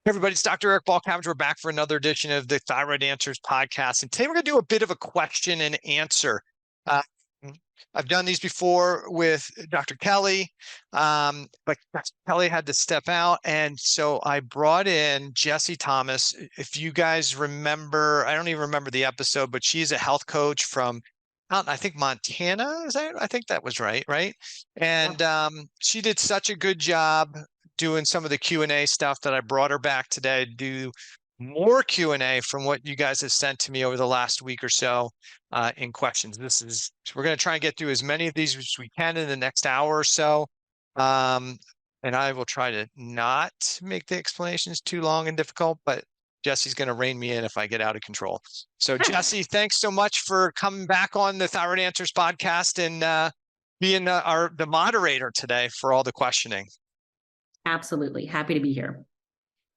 Everybody, it's Dr. Eric Balcavage. We're back for another edition of the Thyroid Answers podcast. And today we're going to do a bit of a question and answer. I've done these before with Dr. Kelly, but Dr. Kelly had to step out. And so I brought in Jessie Thomas. If you guys remember, I don't even remember the episode, but she's a health coach from I think Montana. I think that was right? And she did such a good job doing some of the Q&A stuff that I brought her back today to do more Q&A from what you guys have sent to me over the last week or so in questions. We're going to try and get through as many of these as we can in the next hour or so. And I will try to not make the explanations too long and difficult, but Jessie's going to rein me in if I get out of control. So Jessie, thanks so much for coming back on the Thyroid Answers podcast and being the moderator today for all the questioning. Absolutely. Happy to be here.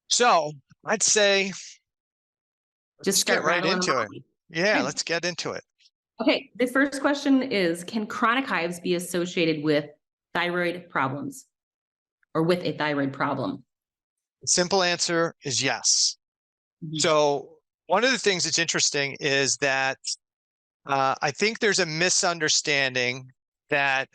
So I'd say just get right into it. Yeah, okay. Let's get into it. Okay. The first question is, can chronic hives be associated with thyroid problems or with a thyroid problem? The simple answer is yes. Mm-hmm. So one of the things that's interesting is that I think there's a misunderstanding that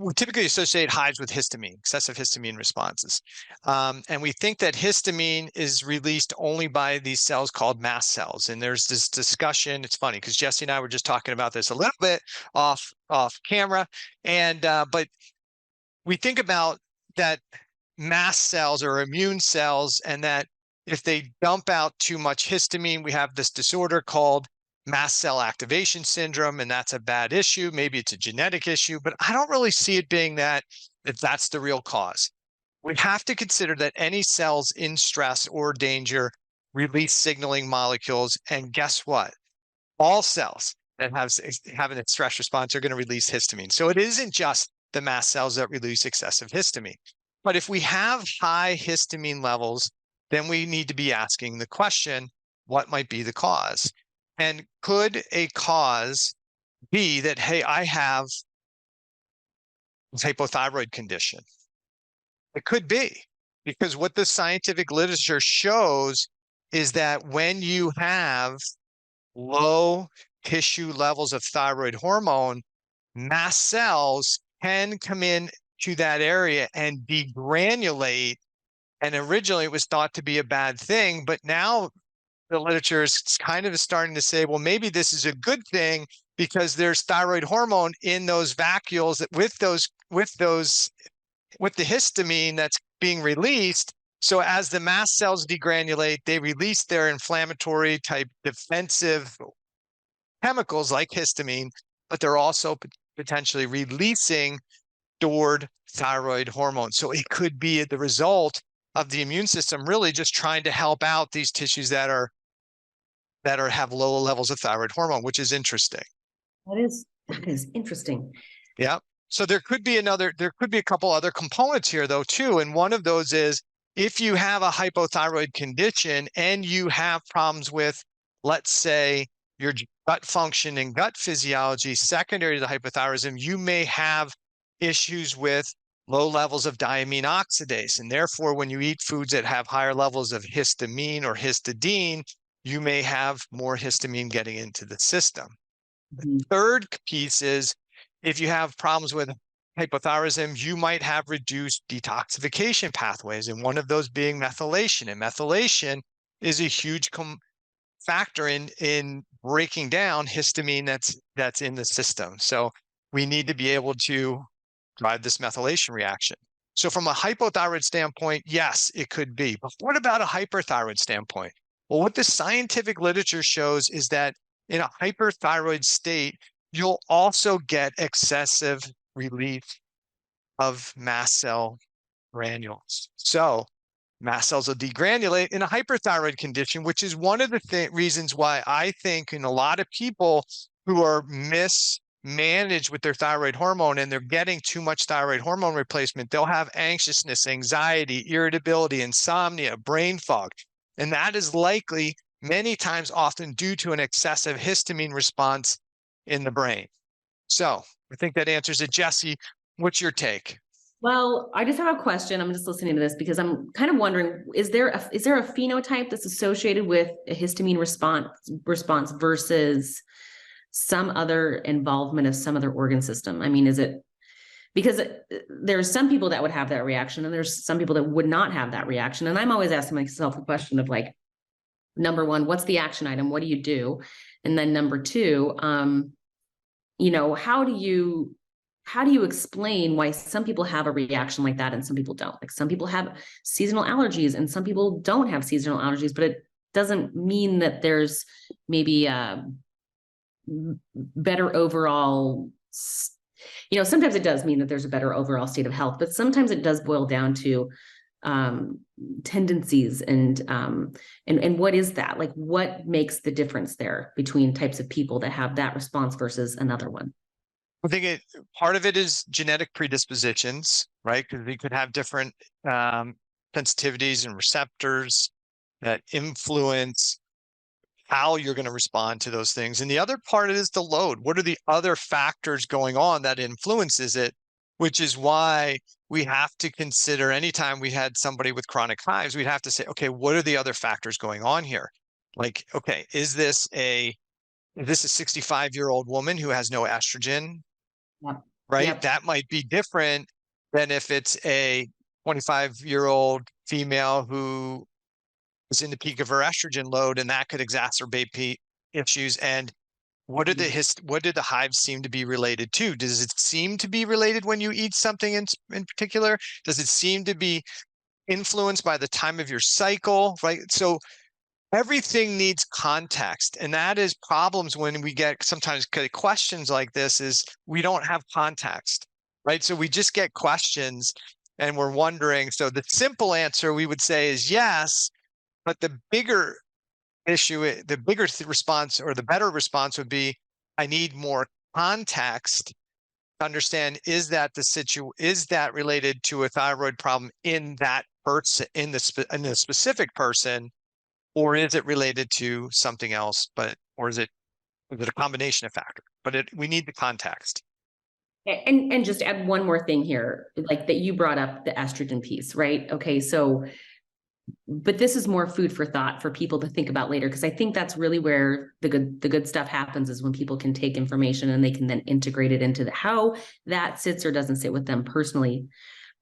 we typically associate hives with histamine, excessive histamine responses. And we think that histamine is released only by these cells called mast cells. And there's this discussion. It's funny because Jessie and I were just talking about this a little bit off camera. And but we think about that mast cells or immune cells, and that if they dump out too much histamine, we have this disorder called mast cell activation syndrome, and that's a bad issue. Maybe it's a genetic issue, but I don't really see it being that's the real cause. We have to consider that any cells in stress or danger release signaling molecules, and guess what? All cells that have a stress response are going to release histamine. So it isn't just the mast cells that release excessive histamine. But if we have high histamine levels, then we need to be asking the question, what might be the cause? And could a cause be that, hey, I have this hypothyroid condition? It could be, because what the scientific literature shows is that when you have low tissue levels of thyroid hormone, mast cells can come in to that area and degranulate. And originally it was thought to be a bad thing, but now the literature is kind of starting to say, well, maybe this is a good thing because there's thyroid hormone in those vacuoles that with the histamine that's being released. So as the mast cells degranulate, they release their inflammatory type defensive chemicals like histamine, but they're also potentially releasing stored thyroid hormone. So it could be the result of the immune system really just trying to help out these tissues that have low levels of thyroid hormone, which is interesting. That is interesting. Yeah. So there could be a couple other components here though too. And one of those is if you have a hypothyroid condition and you have problems with, let's say, your gut function and gut physiology secondary to the hypothyroidism, you may have issues with low levels of diamine oxidase. And therefore, when you eat foods that have higher levels of histamine or histidine, you may have more histamine getting into the system. Mm-hmm. The third piece is if you have problems with hypothyroidism, you might have reduced detoxification pathways, and one of those being methylation. And methylation is a huge factor in breaking down histamine that's in the system. So we need to be able to drive this methylation reaction. So from a hypothyroid standpoint, yes, it could be. But what about a hyperthyroid standpoint? Well, what the scientific literature shows is that in a hyperthyroid state, you'll also get excessive release of mast cell granules. So mast cells will degranulate in a hyperthyroid condition, which is one of the reasons why I think in a lot of people who are mismanaged with their thyroid hormone and they're getting too much thyroid hormone replacement, they'll have anxiousness, anxiety, irritability, insomnia, brain fog. And that is likely many times often due to an excessive histamine response in the brain. So I think that answers it. Jessie, what's your take? Well, I just have a question. I'm just listening to this because I'm kind of wondering, is there a phenotype that's associated with a histamine response versus some other involvement of some other organ system? I mean, is it because there's some people that would have that reaction and there's some people that would not have that reaction. And I'm always asking myself the question of like, number one, what's the action item? What do you do? And then number two, how do you explain why some people have a reaction like that and some people don't? Like some people have seasonal allergies and some people don't have seasonal allergies, but it doesn't mean that there's maybe a better overall, sometimes it does mean that there's a better overall state of health, but sometimes it does boil down to tendencies and what is that? Like what makes the difference there between types of people that have that response versus another one? I think part of it is genetic predispositions, right? Because we could have different sensitivities and receptors that influence how you're going to respond to those things. And the other part is the load. What are the other factors going on that influences it? Which is why we have to consider anytime we had somebody with chronic hives, we'd have to say, okay, what are the other factors going on here? Like, okay, is this a 65-year-old woman who has no estrogen? Yep. Right? Yep. That might be different than if it's a 25-year-old female who is in the peak of her estrogen load, and that could exacerbate issues. And what did the hives seem to be related to? Does it seem to be related when you eat something in particular? Does it seem to be influenced by the time of your cycle? Right? So everything needs context, and that is problems when we get sometimes questions like this is we don't have context, right? So we just get questions and we're wondering. So the simple answer we would say is yes, but the bigger issue, the bigger response or the better response would be, I need more context to understand, is that related to a thyroid problem in that person, in the specific person, or is it related to something else? Or is it a combination of factors? But we need the context. And just add one more thing here, like that you brought up the estrogen piece, right? Okay, so but this is more food for thought for people to think about later, because I think that's really where the good stuff happens, is when people can take information and they can then integrate it into how that sits or doesn't sit with them personally.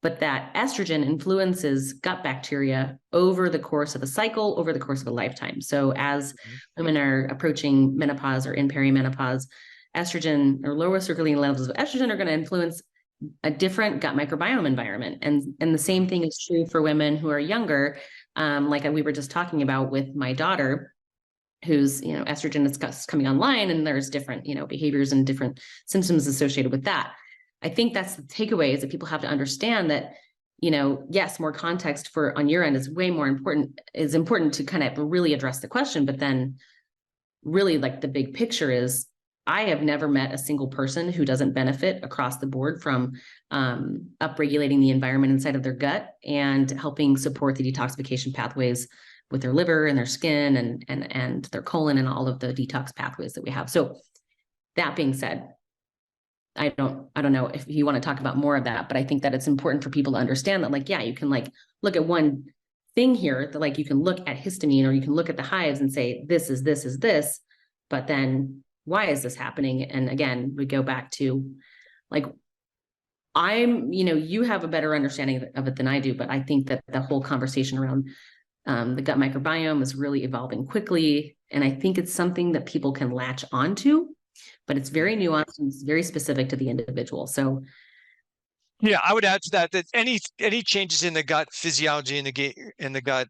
But that estrogen influences gut bacteria over the course of a cycle, over the course of a lifetime. So as women are approaching menopause or in perimenopause, estrogen or lower circulating levels of estrogen are going to influence a different gut microbiome environment. And the same thing is true for women who are younger. Like we were just talking about with my daughter, who's, estrogen is coming online, and there's different, behaviors and different symptoms associated with that. I think that's the takeaway, is that people have to understand that, yes, more context on your end is way more important, is important to kind of really address the question. But then really, like, the big picture is, I have never met a single person who doesn't benefit across the board from upregulating the environment inside of their gut and helping support the detoxification pathways with their liver and their skin and their colon and all of the detox pathways that we have. So that being said, I don't know if you want to talk about more of that, but I think that it's important for people to understand that, like, yeah, you can look at one thing here, that you can look at histamine, or you can look at the hives and say, this is this, but then why is this happening? And again, we go back to, you have a better understanding of it than I do, but I think that the whole conversation around the gut microbiome is really evolving quickly. And I think it's something that people can latch onto, but it's very nuanced and it's very specific to the individual. So yeah, I would add to that any changes in the gut physiology in the gut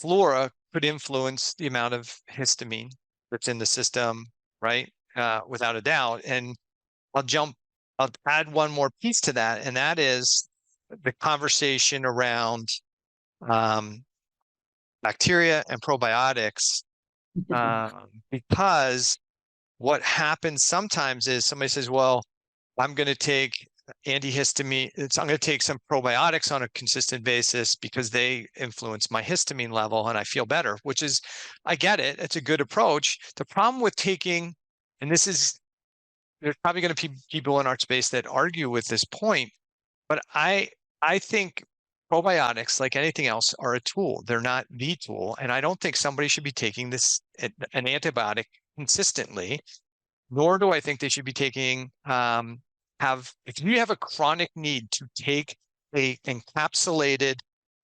flora could influence the amount of histamine that's in the system, right? Without a doubt. And I'll add one more piece to that, and that is the conversation around bacteria and probiotics, because what happens sometimes is somebody says, well, I'm going to take antihistamine. I'm going to take some probiotics on a consistent basis because they influence my histamine level and I feel better, which is, I get it. It's a good approach. The problem with taking, and there's probably going to be people in our space that argue with this point, But I think probiotics, like anything else, are a tool. They're not the tool. And I don't think somebody should be taking an antibiotic consistently, nor do I think they should be taking if you have a chronic need to take a encapsulated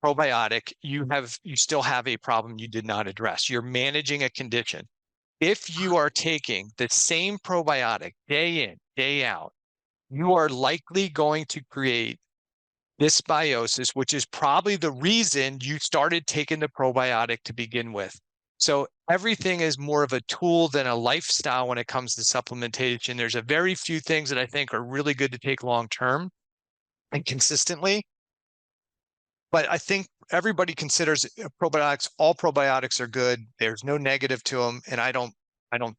probiotic, you still have a problem you did not address. You're managing a condition. If you are taking the same probiotic day in, day out, you are likely going to create dysbiosis, which is probably the reason you started taking the probiotic to begin with. So everything is more of a tool than a lifestyle when it comes to supplementation. There's a very few things that I think are really good to take long-term and consistently. But I think everybody considers probiotics, all probiotics are good. There's no negative to them. And I don't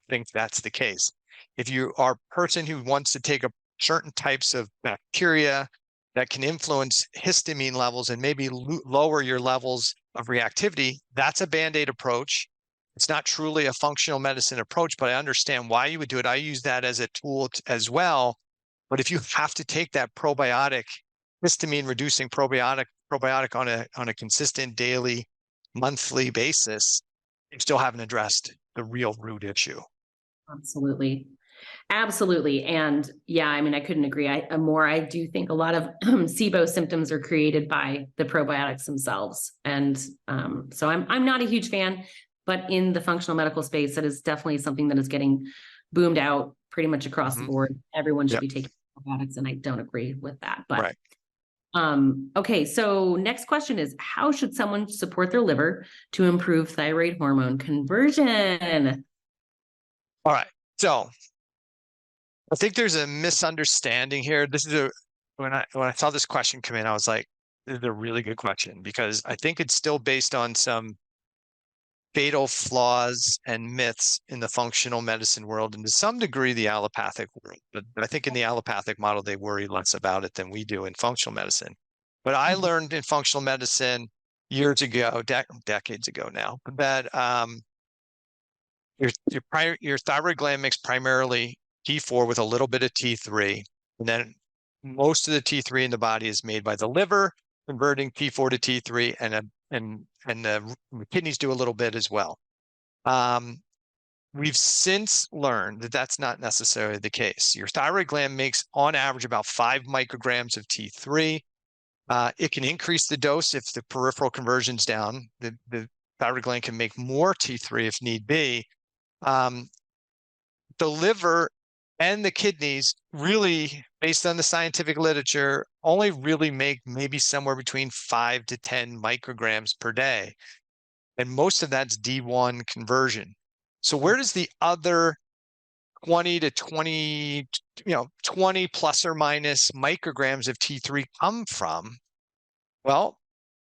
think that's the case. If you are a person who wants to take certain types of bacteria that can influence histamine levels and maybe lower your levels of reactivity, that's a Band-Aid approach. It's not truly a functional medicine approach, but I understand why you would do it. I use that as a tool as well. But if you have to take that probiotic, histamine reducing probiotic on a consistent daily, monthly basis, you still haven't addressed the real root issue. Absolutely. Absolutely. And yeah, I mean, I couldn't agree more. I do think a lot of SIBO symptoms are created by the probiotics themselves. And so I'm not a huge fan, but in the functional medical space, that is definitely something that is getting boomed out pretty much across the board. Everyone should be taking probiotics, and I don't agree with that. But okay, so next question is, how should someone support their liver to improve thyroid hormone conversion? All right. So I think there's a misunderstanding here. This is when I saw this question come in, I was like, this is a really good question, because I think it's still based on some fatal flaws and myths in the functional medicine world, and to some degree the allopathic world. But I think in the allopathic model, they worry less about it than we do in functional medicine. But I learned in functional medicine years ago, decades ago now, that your thyroid gland makes primarily T4 with a little bit of T3, and then most of the T3 in the body is made by the liver, converting T4 to T3, and the kidneys do a little bit as well. We've since learned that that's not necessarily the case. Your thyroid gland makes, on average, about 5 micrograms of T3. It can increase the dose if the peripheral conversion's down. The thyroid gland can make more T3 if need be. The liver and the kidneys really, based on the scientific literature, only really make maybe somewhere between 5 to 10 micrograms per day. And most of that's D1 conversion. So where does the other 20 to 20 plus or minus micrograms of T3 come from? Well,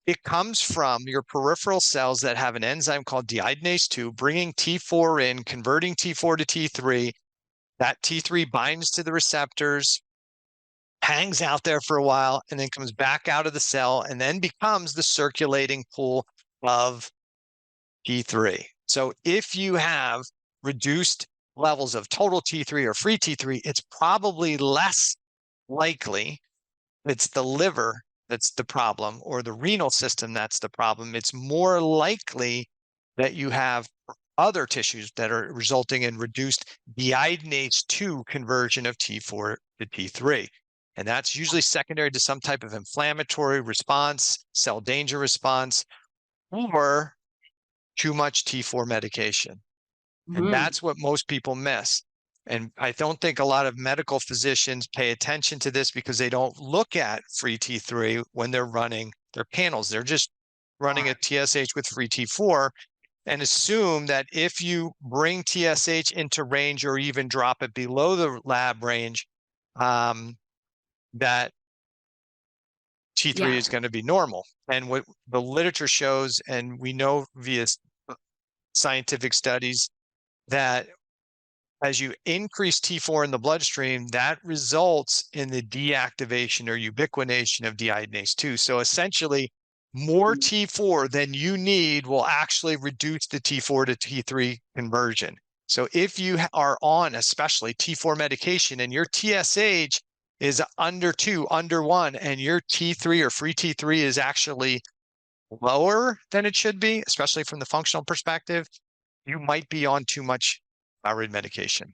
it comes from your peripheral cells that have an enzyme called deiodinase 2, bringing T4 in, converting T4 to T3. That T3 binds to the receptors, hangs out there for a while, and then comes back out of the cell and then becomes the circulating pool of T3. So if you have reduced levels of total T3 or free T3, it's probably less likely it's the liver that's the problem or the renal system that's the problem. It's more likely that you have other tissues that are resulting in reduced deiodinase 2 conversion of T4 to T3. And that's usually secondary to some type of inflammatory response, cell danger response, or too much T4 medication. And that's what most people miss. And I don't think a lot of medical physicians pay attention to this because they don't look at free T3 when they're running their panels. They're just running a TSH with free T4 and assume that if you bring TSH into range or even drop it below the lab range, that T3 is going to be normal. And what the literature shows, and we know via scientific studies, that as you increase T4 in the bloodstream, that results in the deactivation or ubiquination of deiodinase 2. So essentially, more T4 than you need will actually reduce the T4 to T3 conversion. So if you are on especially T4 medication and your TSH is under 2, under 1, and your T3 or free T3 is actually lower than it should be, especially from the functional perspective, you might be on too much thyroid medication.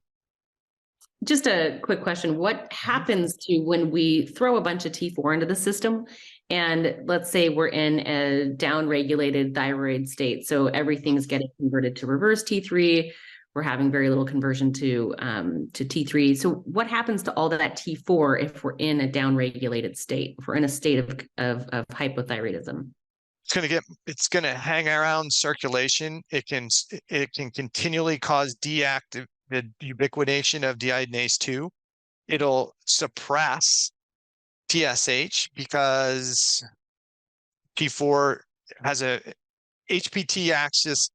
Just a quick question. What happens to when we throw a bunch of T4 into the system? And let's say we're in a downregulated thyroid state. So everything's getting converted to reverse T3. We're having very little conversion to T3. So what happens to all that T4 if we're in a downregulated state, if we're in a state of hypothyroidism? It's going to hang around circulation. It can continually cause the ubiquitination of deiodinase 2. It'll suppress TSH because T4 has a HPT axis.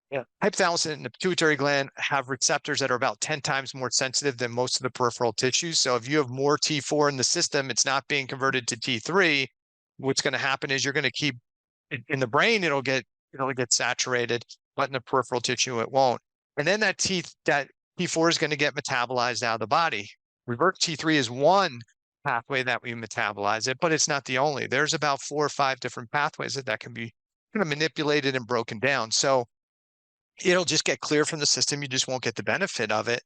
Yeah. Hypothalamus and the pituitary gland have receptors that are about 10 times more sensitive than most of the peripheral tissues. So if you have more T4 in the system, it's not being converted to T3. What's going to happen is you're going to keep in the brain, it'll get saturated, but in the peripheral tissue, it won't. And then that T4 is going to get metabolized out of the body. Reverse T3 is one pathway that we metabolize it, but it's not the only. There's about 4 or 5 different pathways that can be kind of manipulated and broken down. So it'll just get clear from the system. You just won't get the benefit of it.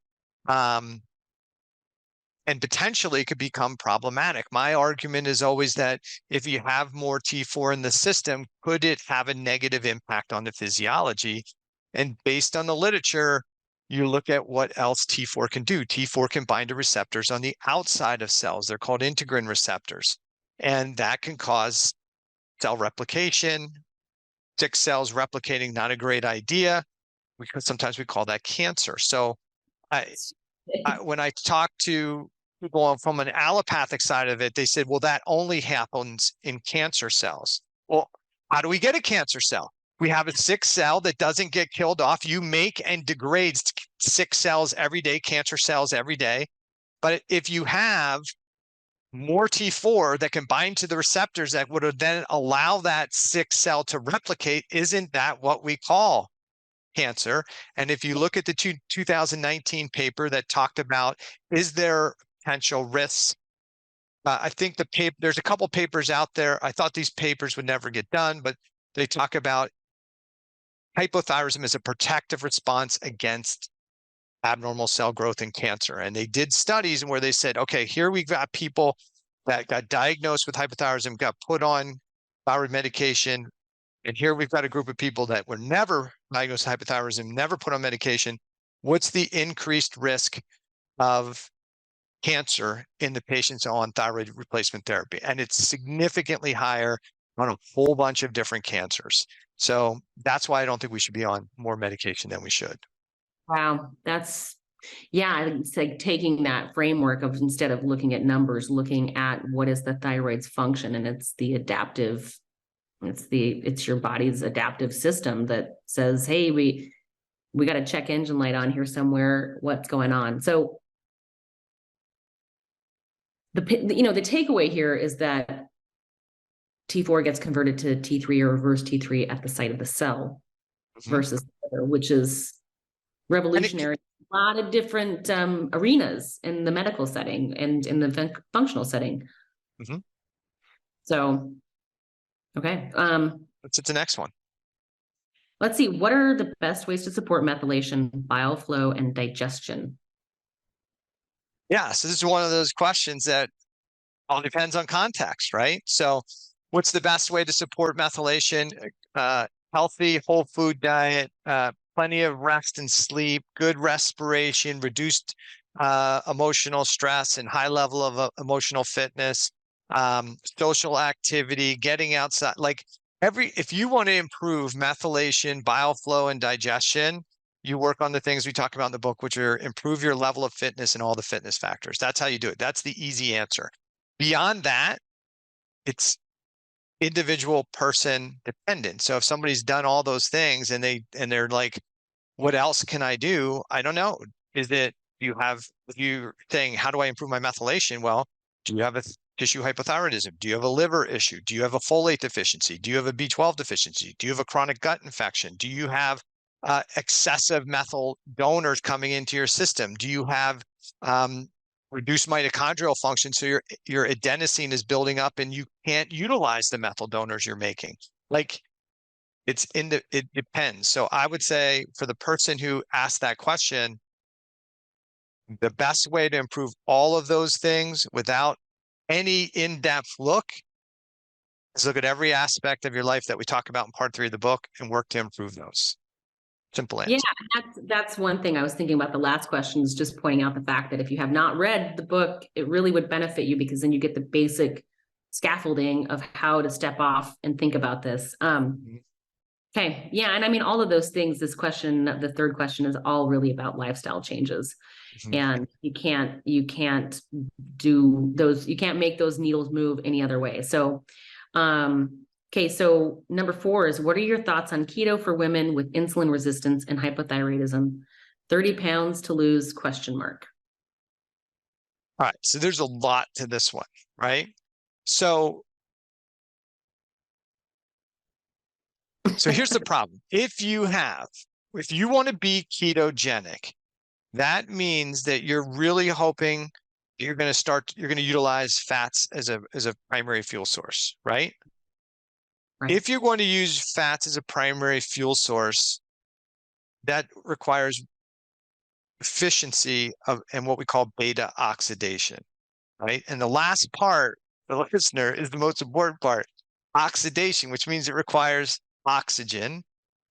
And potentially it could become problematic. My argument is always that if you have more T4 in the system, could it have a negative impact on the physiology? And based on the literature, you look at what else T4 can do. T4 can bind to receptors on the outside of cells. They're called integrin receptors. And that can cause cell replication. Sick cells replicating, not a great idea, because sometimes we call that cancer. So when I talk to people from an allopathic side of it, they said, well, that only happens in cancer cells. Well, how do we get a cancer cell? We have a sick cell that doesn't get killed off. You make and degrade sick cells every day, cancer cells every day. But if you have more T4 that can bind to the receptors that would then allow that sick cell to replicate, isn't that what we call cancer? And if you look at the 2019 paper that talked about, is there potential risks? I think there's a couple papers out there. I thought these papers would never get done, but they talk about hypothyroidism as a protective response against abnormal cell growth in cancer. And they did studies where they said, okay, here we've got people that got diagnosed with hypothyroidism, got put on thyroid medication. And here we've got a group of people that were never diagnosed with hypothyroidism, never put on medication. What's the increased risk of cancer in the patients on thyroid replacement therapy? And it's significantly higher on a whole bunch of different cancers. So that's why I don't think we should be on more medication than we should. Wow. It's like taking that framework of, instead of looking at numbers, looking at what is the thyroid's function, and it's your body's adaptive system that says, hey, we got a check engine light on here somewhere. What's going on? So the takeaway here is that T4 gets converted to T3 or reverse T3 at the site of the cell versus the other, which is revolutionary. A lot of different arenas in the medical setting and in the functional setting. So, okay. Let's get to the next one. Let's see. What are the best ways to support methylation, bile flow, and digestion? Yeah, so this is one of those questions that all depends on context, right? So what's the best way to support methylation? Healthy whole food diet, plenty of rest and sleep, good respiration, reduced emotional stress, and high level of emotional fitness, social activity, getting outside. Like if you want to improve methylation, bile flow, and digestion, you work on the things we talk about in the book, which are improve your level of fitness and all the fitness factors. That's how you do it. That's the easy answer. Beyond that, it's individual person dependent. So if somebody's done all those things and they're like, what else can I do? I don't know. If you're saying, how do I improve my methylation? Well, do you have a tissue hypothyroidism? Do you have a liver issue? Do you have a folate deficiency? Do you have a B12 deficiency? Do you have a chronic gut infection? Do you have excessive methyl donors coming into your system? Do you have reduced mitochondrial function. So your adenosine is building up and you can't utilize the methyl donors you're making. Like it depends. So I would say for the person who asked that question, the best way to improve all of those things without any in-depth look is look at every aspect of your life that we talk about in part 3 of the book and work to improve those. Simple answer. Yeah, that's one thing I was thinking about the last question, is just pointing out the fact that if you have not read the book, it really would benefit you, because then you get the basic scaffolding of how to step off and think about this. Okay. Yeah. And I mean, all of those things, this question, the third question, is all really about lifestyle changes. And you can't do those, you can't make those needles move any other way. So, okay. So number 4 is, what are your thoughts on keto for women with insulin resistance and hypothyroidism? 30 pounds to lose, question mark. All right. So there's a lot to this one, right? So here's the problem. If you want to be ketogenic, that means that you're really hoping you're going to utilize fats as a primary fuel source, right? Right. If you're going to use fats as a primary fuel source, that requires efficiency and what we call beta oxidation, right? And the last part, the listener, is the most important part. Oxidation, which means it requires oxygen,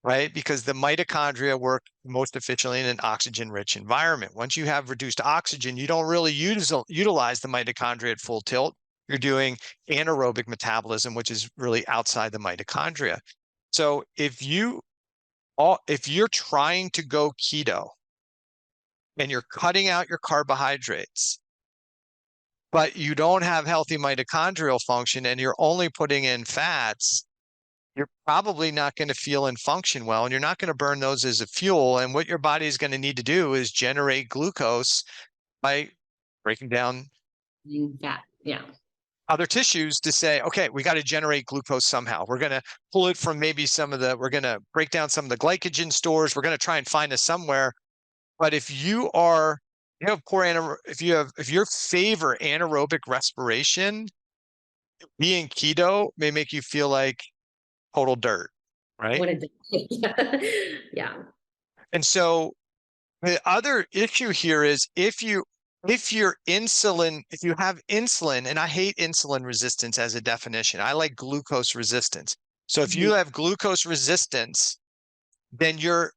right? Because the mitochondria work most efficiently in an oxygen-rich environment. Once you have reduced oxygen, you don't really utilize the mitochondria at full tilt. You're doing anaerobic metabolism, which is really outside the mitochondria. So if you're trying to go keto and you're cutting out your carbohydrates, but you don't have healthy mitochondrial function and you're only putting in fats, you're probably not going to feel and function well, and you're not going to burn those as a fuel. And what your body is going to need to do is generate glucose by breaking down other tissues to say, okay, we got to generate glucose somehow. We're going to pull it from maybe we're going to break down some of the glycogen stores. We're going to try and find it somewhere. But if you favor anaerobic respiration, being keto may make you feel like total dirt, right? Yeah. And so the other issue here is if you have insulin, and I hate insulin resistance as a definition, I like glucose resistance. So if you have glucose resistance, then your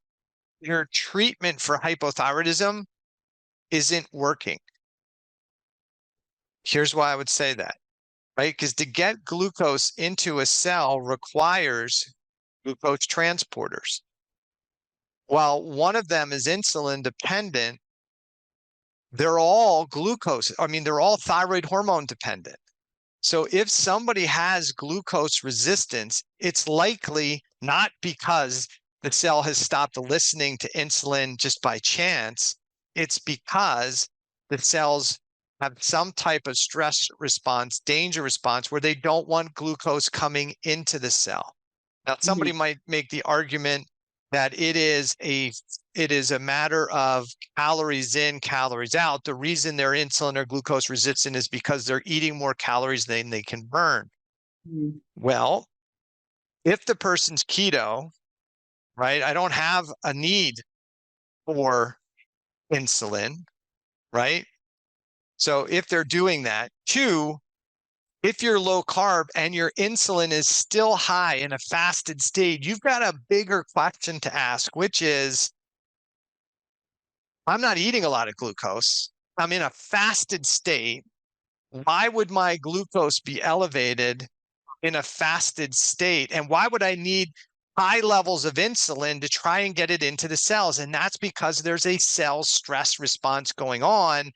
treatment for hypothyroidism isn't working. Here's why I would say that, right? Because to get glucose into a cell requires glucose transporters. While one of them is insulin dependent, they're all they're all thyroid hormone dependent. So if somebody has glucose resistance, it's likely not because the cell has stopped listening to insulin just by chance. It's because the cells have some type of stress response, danger response, where they don't want glucose coming into the cell. Now, somebody might make the argument that it is a matter of calories in, calories out. The reason they're insulin or glucose resistant is because they're eating more calories than they can burn. Well, if the person's keto, right, I don't have a need for insulin, right? So if they're doing that, 2, if you're low carb and your insulin is still high in a fasted state, you've got a bigger question to ask, which is, I'm not eating a lot of glucose. I'm in a fasted state. Why would my glucose be elevated in a fasted state? And why would I need high levels of insulin to try and get it into the cells? And that's because there's a cell stress response going on.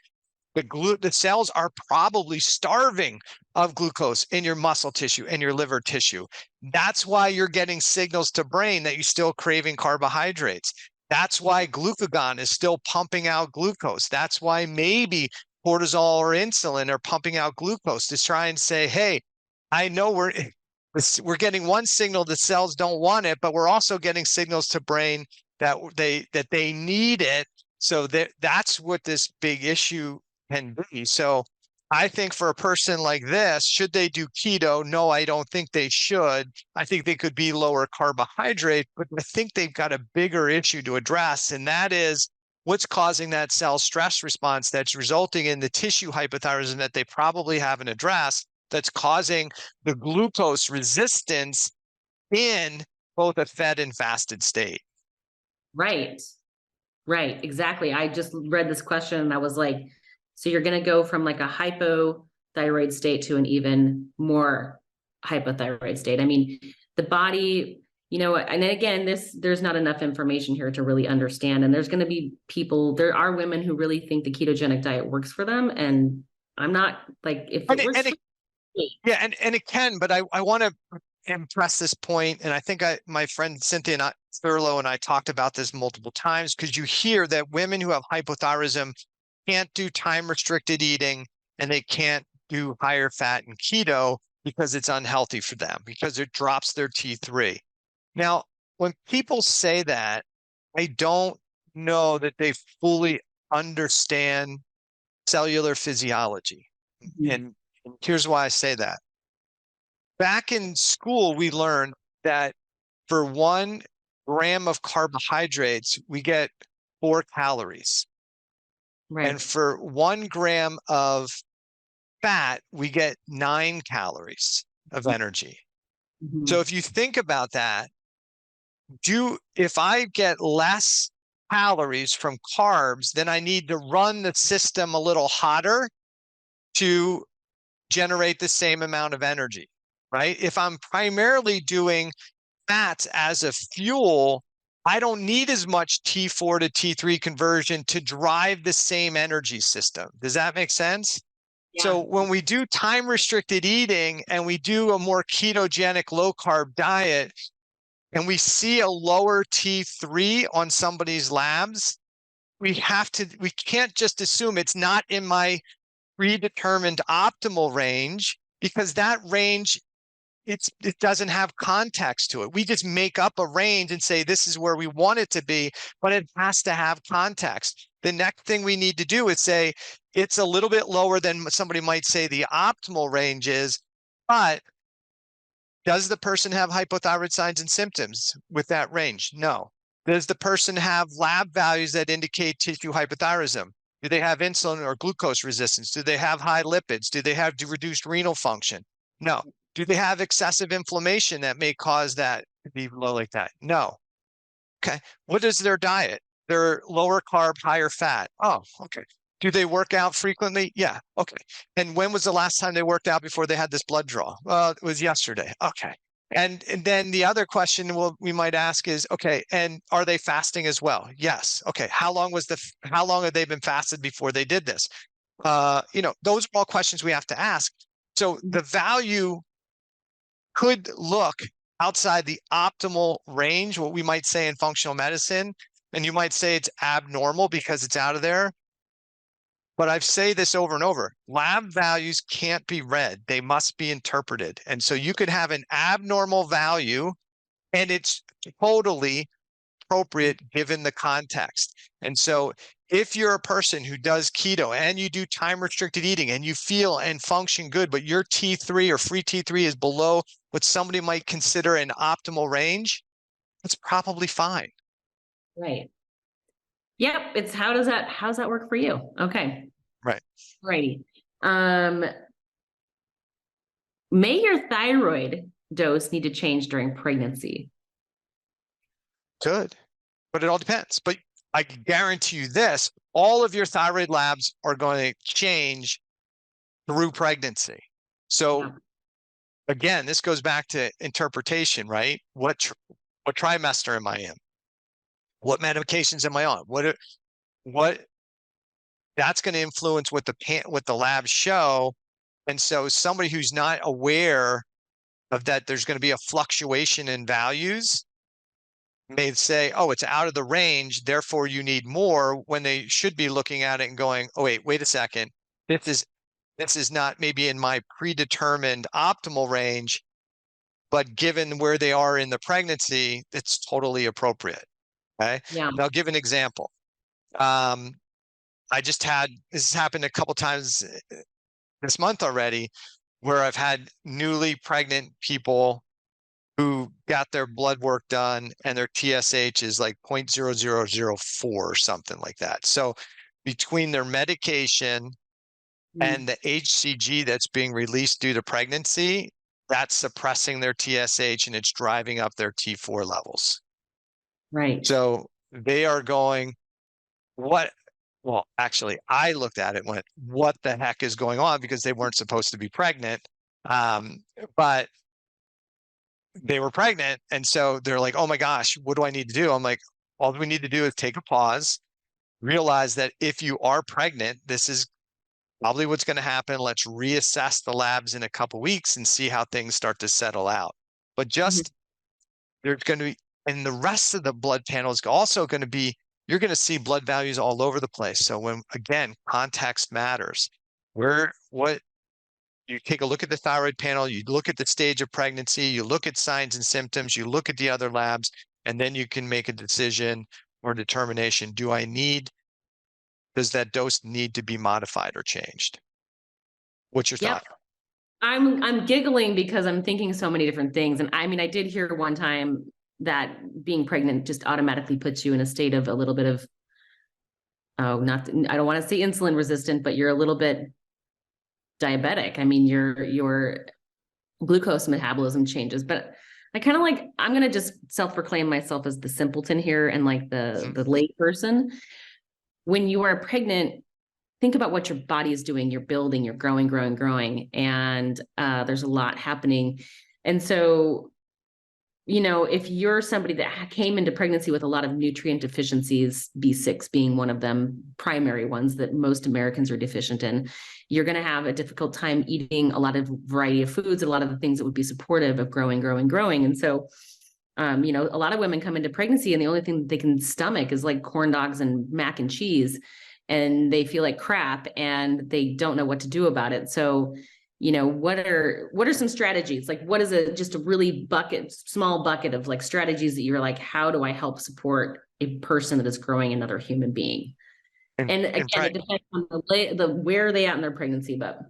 The cells are probably starving of glucose in your muscle tissue and your liver tissue. That's why you're getting signals to brain that you're still craving carbohydrates. That's why glucagon is still pumping out glucose. That's why maybe cortisol or insulin are pumping out glucose to try and say, hey, I know we're getting one signal the cells don't want it, but we're also getting signals to brain that they need it. So that's what this big issue can be. So I think for a person like this, should they do keto? No, I don't think they should. I think they could be lower carbohydrate, but I think they've got a bigger issue to address, and that is what's causing that cell stress response that's resulting in the tissue hypothyroidism that they probably haven't addressed, that's causing the glucose resistance in both a fed and fasted state. Right. Right. Exactly. I just read this question and I was like, so you're going to go from like a hypothyroid state to an even more hypothyroid state. I mean, the body, and again, there's not enough information here to really understand. And there's going to be there are women who really think the ketogenic diet works for them. And I'm not like, if it works for me. Yeah, and it can, but I want to impress this point, and I think my friend Cynthia Thurlow and I talked about this multiple times, because you hear that women who have hypothyroidism can't do time restricted eating and they can't do higher fat and keto because it's unhealthy for them, because it drops their T3. Now, when people say that, I don't know that they fully understand cellular physiology. And here's why I say that. Back in school, we learned that for 1 gram of carbohydrates, we get 4 calories. Right. And for 1 gram of fat, we get 9 calories of energy. Mm-hmm. So if you think about that, if I get less calories from carbs, then I need to run the system a little hotter to generate the same amount of energy, right? If I'm primarily doing fats as a fuel, I don't need as much T4 to T3 conversion to drive the same energy system. Does that make sense? Yeah. So when we do time restricted eating and we do a more ketogenic low carb diet and we see a lower T3 on somebody's labs, we can't just assume it's not in my predetermined optimal range, because that range, it doesn't have context to it. We just make up a range and say this is where we want it to be, but it has to have context. The next thing we need to do is say it's a little bit lower than somebody might say the optimal range is, but does the person have hypothyroid signs and symptoms with that range? No. Does the person have lab values that indicate tissue hypothyroidism? Do they have insulin or glucose resistance? Do they have high lipids? Do they have reduced renal function? No. Do they have excessive inflammation that may cause that to be low like that? No. Okay. What is their diet? They're lower carb, higher fat. Oh, okay. Do they work out frequently? Yeah. Okay. And when was the last time they worked out before they had this blood draw? Well, it was yesterday. Okay. And then the other question we might ask is, okay, and are they fasting as well? Yes. Okay. How long have they been fasted before they did this? Those are all questions we have to ask. So the value could look outside the optimal range, what we might say in functional medicine, and you might say it's abnormal because it's out of there. But I've said this over and over, lab values can't be read. They must be interpreted. And so you could have an abnormal value and it's totally appropriate given the context. And so if you're a person who does keto and you do time restricted eating and you feel and function good, but your T3 or free T3 is below what somebody might consider an optimal range, it's probably fine. Right. Yep. It's how's that work for you? Okay. Right. Righty. May your thyroid dose need to change during pregnancy? Good. But it all depends. But I can guarantee you this, all of your thyroid labs are going to change through pregnancy. So again, this goes back to interpretation, right? What trimester am I in? What medications am I on? What that's going to influence what the labs show. And so somebody who's not aware of that, there's going to be a fluctuation in values, may say, oh, it's out of the range, therefore you need more, when they should be looking at it and going, oh, wait a second. This is not maybe in my predetermined optimal range, but given where they are in the pregnancy, it's totally appropriate. Okay. Yeah. And I'll give an example. this has happened a couple times this month already, where I've had newly pregnant people who got their blood work done and their TSH is like 0.0004 or something like that. So between their medication and the HCG that's being released due to pregnancy, that's suppressing their TSH and it's driving up their T4 levels. Right. So they are going, what? Well, actually, I looked at it and went, what the heck is going on? Because they weren't supposed to be pregnant. But they were pregnant. And so they're like, oh my gosh, what do I need to do? I'm like, all we need to do is take a pause, realize that if you are pregnant, this is probably what's going to happen. Let's reassess the labs in a couple weeks and see how things start to settle out. But just there's going to be, and the rest of the blood panel is also going to be, you're going to see blood values all over the place. So when, again, context matters. What you take a look at the thyroid panel, you look at the stage of pregnancy, you look at signs and symptoms, you look at the other labs, and then you can make a decision or determination. Does that dose need to be modified or changed? What's your thought? I'm giggling because I'm thinking so many different things. And I mean, I did hear one time that being pregnant just automatically puts you in a state of a little bit of, I don't want to say insulin resistant, but you're a little bit diabetic. I mean, your glucose metabolism changes, but I kind of like, I'm going to just self-proclaim myself as the simpleton here and like the lay person. When you are pregnant, think about what your body is doing. You're building, you're growing. And there's a lot happening. And so, if you're somebody that came into pregnancy with a lot of nutrient deficiencies, B6 being one of them, primary ones that most Americans are deficient in, you're going to have a difficult time eating a lot of variety of foods, a lot of the things that would be supportive of growing. And so, a lot of women come into pregnancy and the only thing that they can stomach is like corn dogs and mac and cheese, and they feel like crap and they don't know what to do about it. So, what are some strategies? Like, what is just a really small bucket of like strategies that you're like, how do I help support a person that is growing another human being? And again, it depends on where are they at in their pregnancy, but.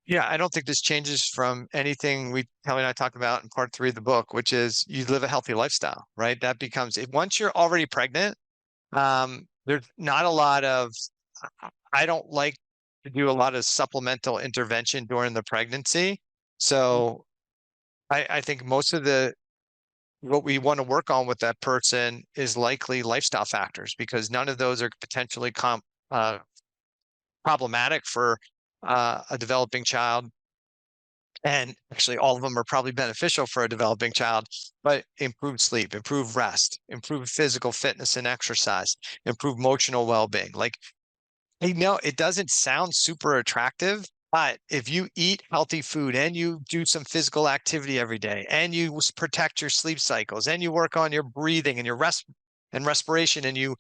Yeah, I don't think this changes from anything Kelly and I talked about in part 3 of the book, which is you live a healthy lifestyle, right? That becomes, once you're already pregnant, there's not a lot of, I don't like to do a lot of supplemental intervention during the pregnancy. So I think most of what we want to work on with that person is likely lifestyle factors, because none of those are potentially problematic for a developing child. And actually, all of them are probably beneficial for a developing child, but improve sleep, improve rest, improve physical fitness and exercise, improve emotional well-being. Like, it doesn't sound super attractive, but if you eat healthy food and you do some physical activity every day and you protect your sleep cycles and you work on your breathing and your respiration and you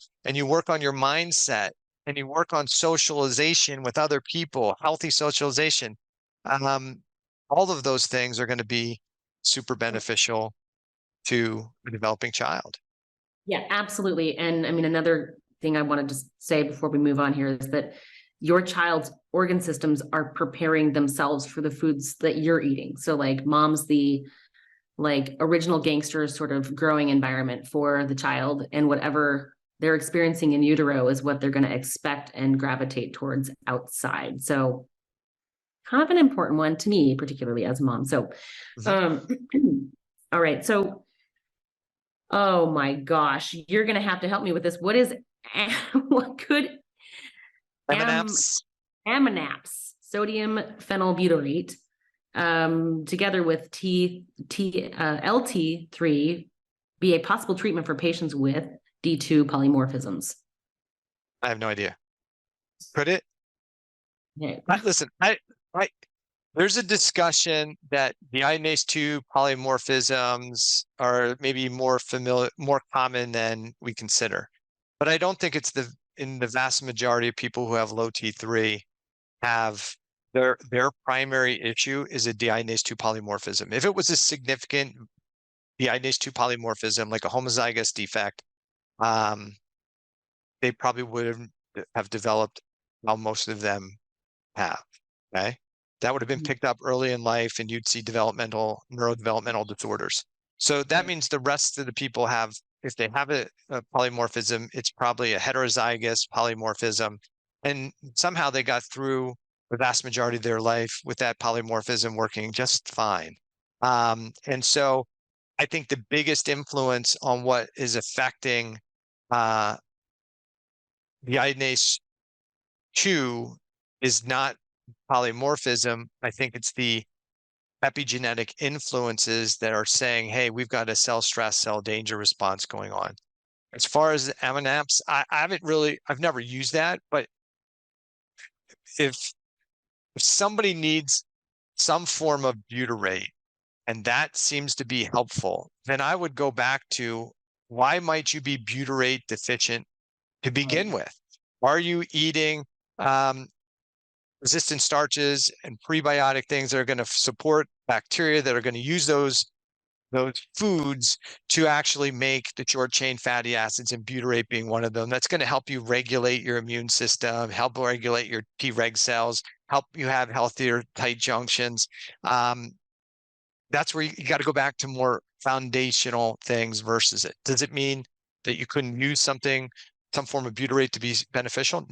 work on your mindset and you work on socialization with other people, healthy socialization, all of those things are going to be super beneficial to a developing child. Yeah, absolutely. And I mean, another thing I wanted to say before we move on here is that your child's organ systems are preparing themselves for the foods that you're eating. So like mom's the like original gangster sort of growing environment for the child, and whatever they're experiencing in utero is what they're going to expect and gravitate towards outside. So kind of an important one to me, particularly as a mom. So, all right. So, oh my gosh, you're going to have to help me with this. What could Ammonaps? Ammonaps, sodium phenylbutyrate, together with LT3 be a possible treatment for patients with D2 polymorphisms? I have no idea. Could it? Yeah. Listen, there's a discussion that the iodinase 2 polymorphisms are maybe more common than we consider. But I don't think it's in the vast majority of people who have low T3 have their primary issue is a deiodinase 2 polymorphism. If it was a significant deiodinase 2 polymorphism, like a homozygous defect, they probably would have have developed how most of them have. Okay. That would have been picked up early in life and you'd see neurodevelopmental disorders. So that means the rest of the people have, if they have a polymorphism, it's probably a heterozygous polymorphism. And somehow they got through the vast majority of their life with that polymorphism working just fine. And so I think the biggest influence on what is affecting the idenase 2 is not polymorphism. I think it's the epigenetic influences that are saying, hey, we've got a cell stress, cell danger response going on. As far as the Ammonaps, I've never used that, but if somebody needs some form of butyrate and that seems to be helpful, then I would go back to why might you be butyrate deficient to begin with? Are you eating resistant starches and prebiotic things that are going to support bacteria that are going to use those foods to actually make the short chain fatty acids, and butyrate being one of them? That's going to help you regulate your immune system, help regulate your Treg cells, help you have healthier tight junctions. That's where you got to go back to more foundational things versus it. Does it mean that you couldn't use some form of butyrate to be beneficial?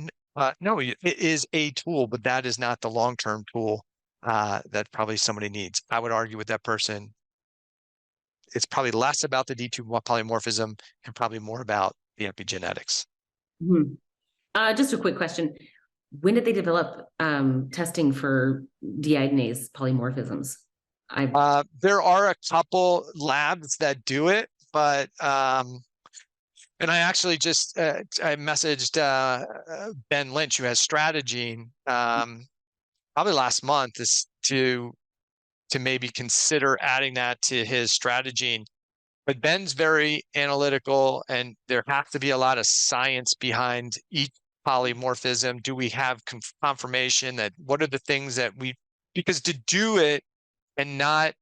No, it is a tool, but that is not the long-term tool that probably somebody needs. I would argue with that person, it's probably less about the D2 polymorphism and probably more about the epigenetics. Just a quick question. When did they develop testing for deiodinase polymorphisms? There are a couple labs that do it, but and I actually just I messaged Ben Lynch, who has Strategene, probably last month, to maybe consider adding that to his Strategene. But Ben's very analytical, and there has to be a lot of science behind each polymorphism. Do we have confirmation that what are the things that because to do it and not,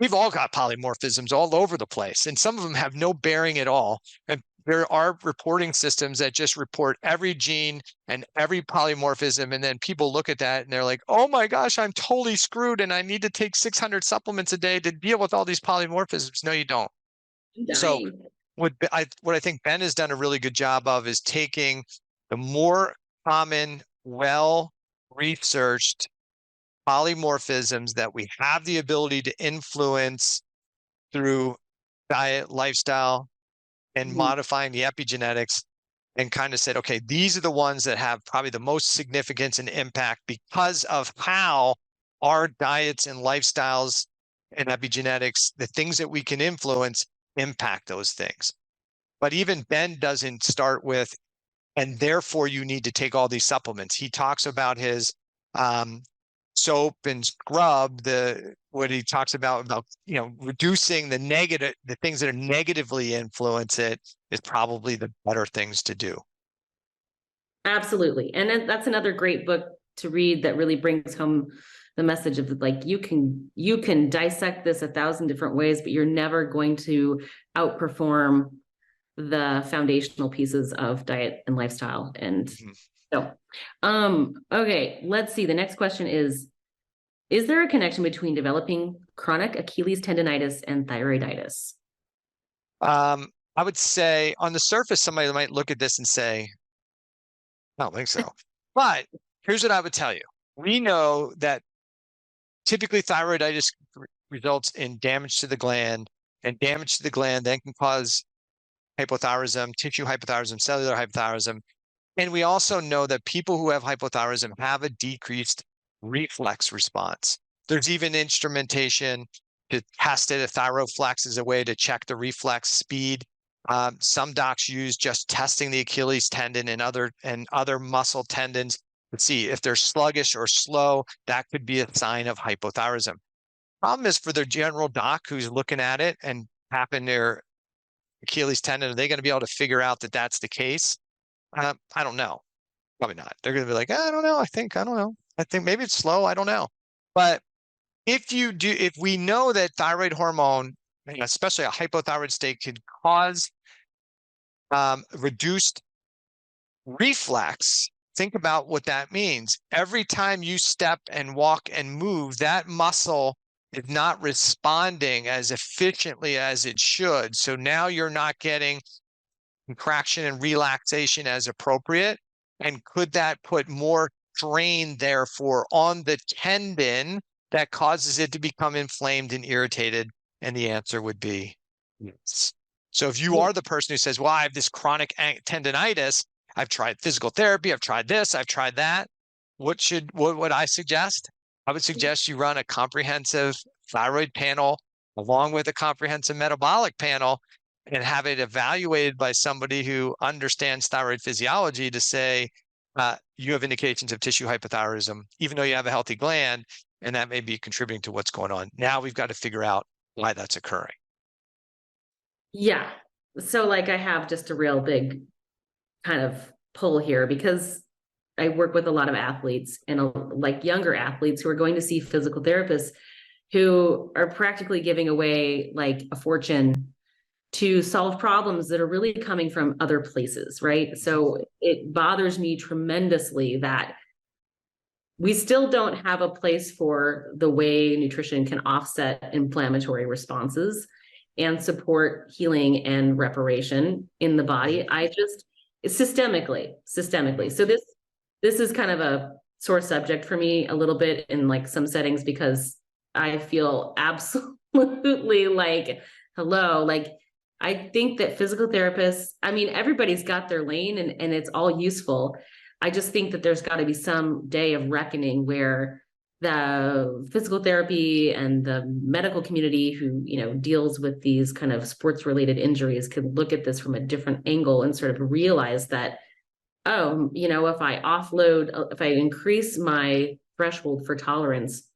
we've all got polymorphisms all over the place, and some of them have no bearing at all. And there are reporting systems that just report every gene and every polymorphism. And then people look at that and they're like, oh my gosh, I'm totally screwed and I need to take 600 supplements a day to deal with all these polymorphisms. No, you don't. So what I think Ben has done a really good job of is taking the more common, well-researched polymorphisms that we have the ability to influence through diet, lifestyle, and modifying the epigenetics, and kind of said, okay, these are the ones that have probably the most significance and impact because of how our diets and lifestyles and epigenetics, the things that we can influence, impact those things. But even Ben doesn't start with, and therefore you need to take all these supplements. He talks about his soap and scrub, what he talks about reducing the things that are negatively influence it is probably the better things to do. Absolutely. And that's another great book to read that really brings home the message of like, you can dissect this 1,000 different ways, but you're never going to outperform the foundational pieces of diet and lifestyle. And so, okay, let's see. The next question is there a connection between developing chronic Achilles tendonitis and thyroiditis? I would say on the surface, somebody might look at this and say, I don't think so. But here's what I would tell you. We know that typically thyroiditis results in damage to the gland, and damage to the gland then can cause hypothyroidism, tissue hypothyroidism, cellular hypothyroidism. And we also know that people who have hypothyroidism have a decreased reflex response. There's even instrumentation to test it. A thyroflex is a way to check the reflex speed. Some docs use just testing the Achilles tendon and other muscle tendons to see if they're sluggish or slow. That could be a sign of hypothyroidism. Problem is, for the general doc who's looking at it and tapping their Achilles tendon, are they going to be able to figure out that that's the case? I don't know. Probably not. They're going to be like, I don't know. I don't know. I think maybe it's slow. I don't know. But if we know that thyroid hormone, especially a hypothyroid state, could cause reduced Reflex, think about what that means. Every time you step and walk and move, that muscle is not responding as efficiently as it should. So now you're not getting contraction and relaxation as appropriate. And could that put more strain, therefore, on the tendon that causes it to become inflamed and irritated? And the answer would be yes. So if you are the person who says, well, I have this chronic tendonitis, I've tried physical therapy, I've tried this, I've tried that, what would I suggest? I would suggest you run a comprehensive thyroid panel along with a comprehensive metabolic panel and have it evaluated by somebody who understands thyroid physiology to say, you have indications of tissue hypothyroidism, even though you have a healthy gland, and that may be contributing to what's going on. Now we've got to figure out why that's occurring. Yeah. So like I have just a real big kind of pull here because I work with a lot of athletes and like younger athletes who are going to see physical therapists who are practically giving away like a fortune to solve problems that are really coming from other places, right? So it bothers me tremendously that we still don't have a place for the way nutrition can offset inflammatory responses and support healing and reparation in the body. Systemically. So this is kind of a sore subject for me a little bit in like some settings because I feel absolutely like, hello, like I think that physical therapists, I mean, everybody's got their lane and it's all useful. I just think that there's got to be some day of reckoning where the physical therapy and the medical community who, you know, deals with these kind of sports related injuries could look at this from a different angle and sort of realize that, oh, you know, if I increase my threshold for tolerance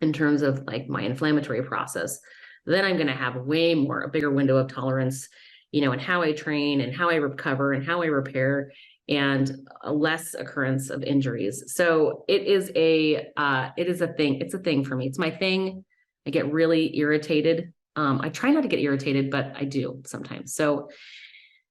in terms of like my inflammatory process, then I'm going to have a bigger window of tolerance, you know, in how I train and how I recover and how I repair and a less occurrence of injuries. So it is a thing. It's a thing for me. It's my thing. I get really irritated. I try not to get irritated, but I do sometimes. So,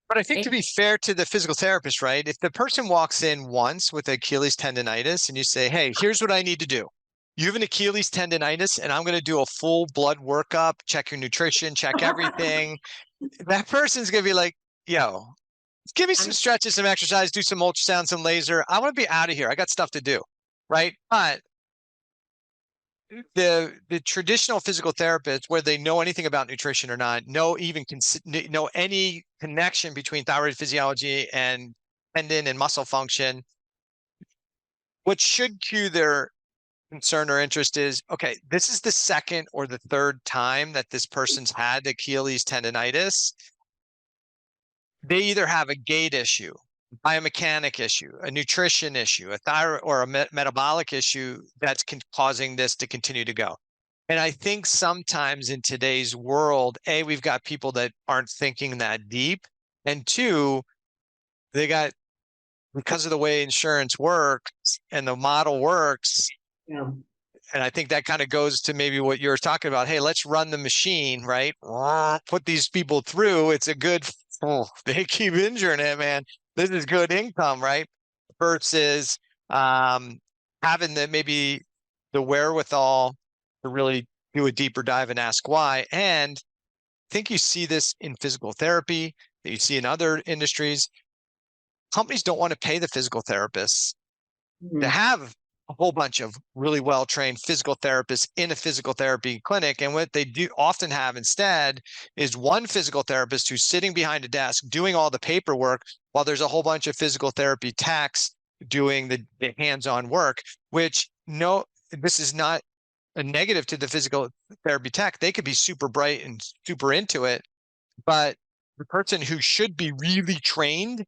but I think to be fair to the physical therapist, right? If the person walks in once with Achilles tendonitis and you say, hey, here's what I need to do. You have an Achilles tendonitis and I'm going to do a full blood workup, check your nutrition, check everything. That person's going to be like, yo, give me some stretches, some exercise, do some ultrasound, some laser. I want to be out of here. I got stuff to do, right? But the traditional physical therapists, whether they know anything about nutrition or not, know any connection between thyroid physiology and tendon and muscle function, what should cue their concern or interest is, okay, this is the second or the third time that this person's had Achilles tendonitis. They either have a gait issue, biomechanic issue, a nutrition issue, a thyroid or a metabolic issue that's causing this to continue to go. And I think sometimes in today's world, A, we've got people that aren't thinking that deep. And two, because of the way insurance works and the model works, yeah. And I think that kind of goes to maybe what you're talking about. Hey, let's run the machine, right? Put these people through. It's a good, they keep injuring it, man. This is good income, right? Versus having maybe the wherewithal to really do a deeper dive and ask why. And I think you see this in physical therapy, that you see in other industries. Companies don't want to pay the physical therapists to have a whole bunch of really well-trained physical therapists in a physical therapy clinic. And what they do often have instead is one physical therapist who's sitting behind a desk doing all the paperwork while there's a whole bunch of physical therapy techs doing the hands-on work, which this is not a negative to the physical therapy tech. They could be super bright and super into it, but the person who should be really trained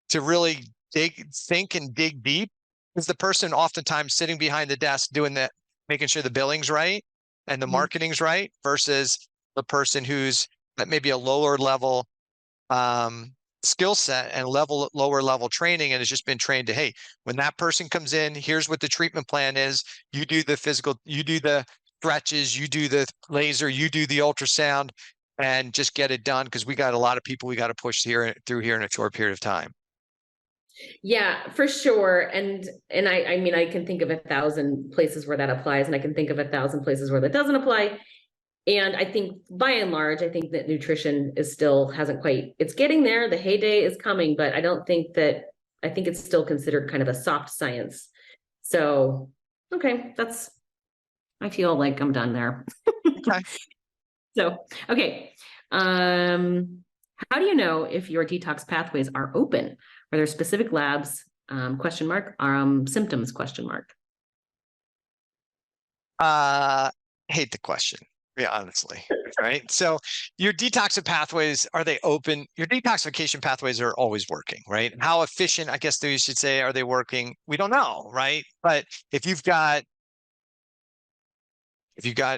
to really think and dig deep is the person oftentimes sitting behind the desk doing that, making sure the billing's right and the marketing's right, versus the person who's at maybe a lower level skill set and lower level training and has just been trained to, hey, when that person comes in, here's what the treatment plan is. You do the physical, you do the stretches, you do the laser, you do the ultrasound, and just get it done, because we got a lot of people we got to push through here in a short period of time. Yeah, for sure. And I mean, I can think of 1,000 places where that applies, and I can think of 1,000 places where that doesn't apply. And I think by and large, I think that nutrition is still hasn't quite, it's getting there. The heyday is coming, but I don't think that, I think it's still considered kind of a soft science. So, okay, I feel like I'm done there. Okay. So, okay. How do you know if your detox pathways are open? Are there specific labs, question mark, symptoms, question mark? Hate the question, yeah, honestly. Right. So your detoxification pathways, are they open? Your detoxification pathways are always working, right? How efficient, I guess you should say, are they working? We don't know, right? But if you've got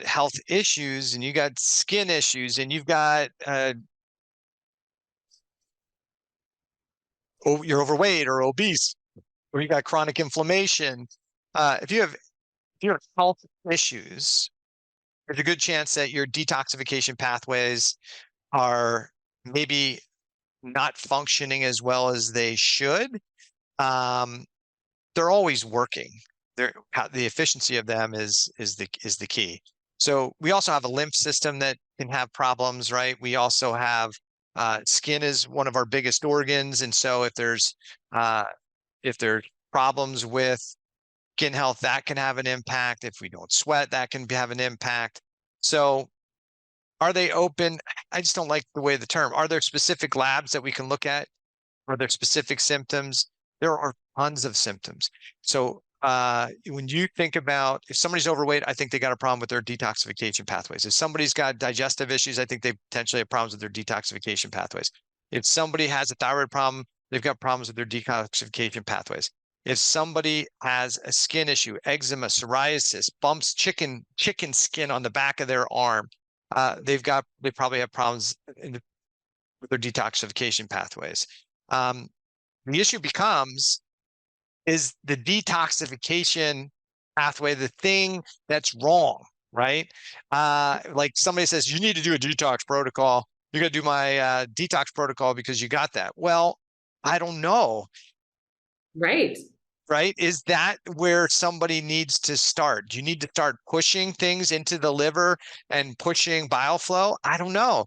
health issues and you got skin issues and you've got you're overweight or obese, or you got chronic inflammation, if you have health issues, there's a good chance that your detoxification pathways are maybe not functioning as well as they should. They're always working. The efficiency of them is the key. So we also have a lymph system that can have problems, right? We also have skin is one of our biggest organs, and so if there's problems with skin health, that can have an impact. If we don't sweat, that can have an impact. So are they open? I just don't like the way the term. Are there specific labs that we can look at? Are there specific symptoms? There are tons of symptoms. So when you think about if somebody's overweight, I think they got a problem with their detoxification pathways. If somebody's got digestive issues, I think they potentially have problems with their detoxification pathways. If somebody has a thyroid problem, they've got problems with their detoxification pathways. If somebody has a skin issue, eczema, psoriasis, bumps, chicken skin on the back of their arm, they probably have problems with their detoxification pathways. The issue becomes, is the detoxification pathway the thing that's wrong, right? Like somebody says, you need to do a detox protocol. You're going to do my detox protocol because you got that. Well, I don't know. Right. Right? Is that where somebody needs to start? Do you need to start pushing things into the liver and pushing bile flow? I don't know.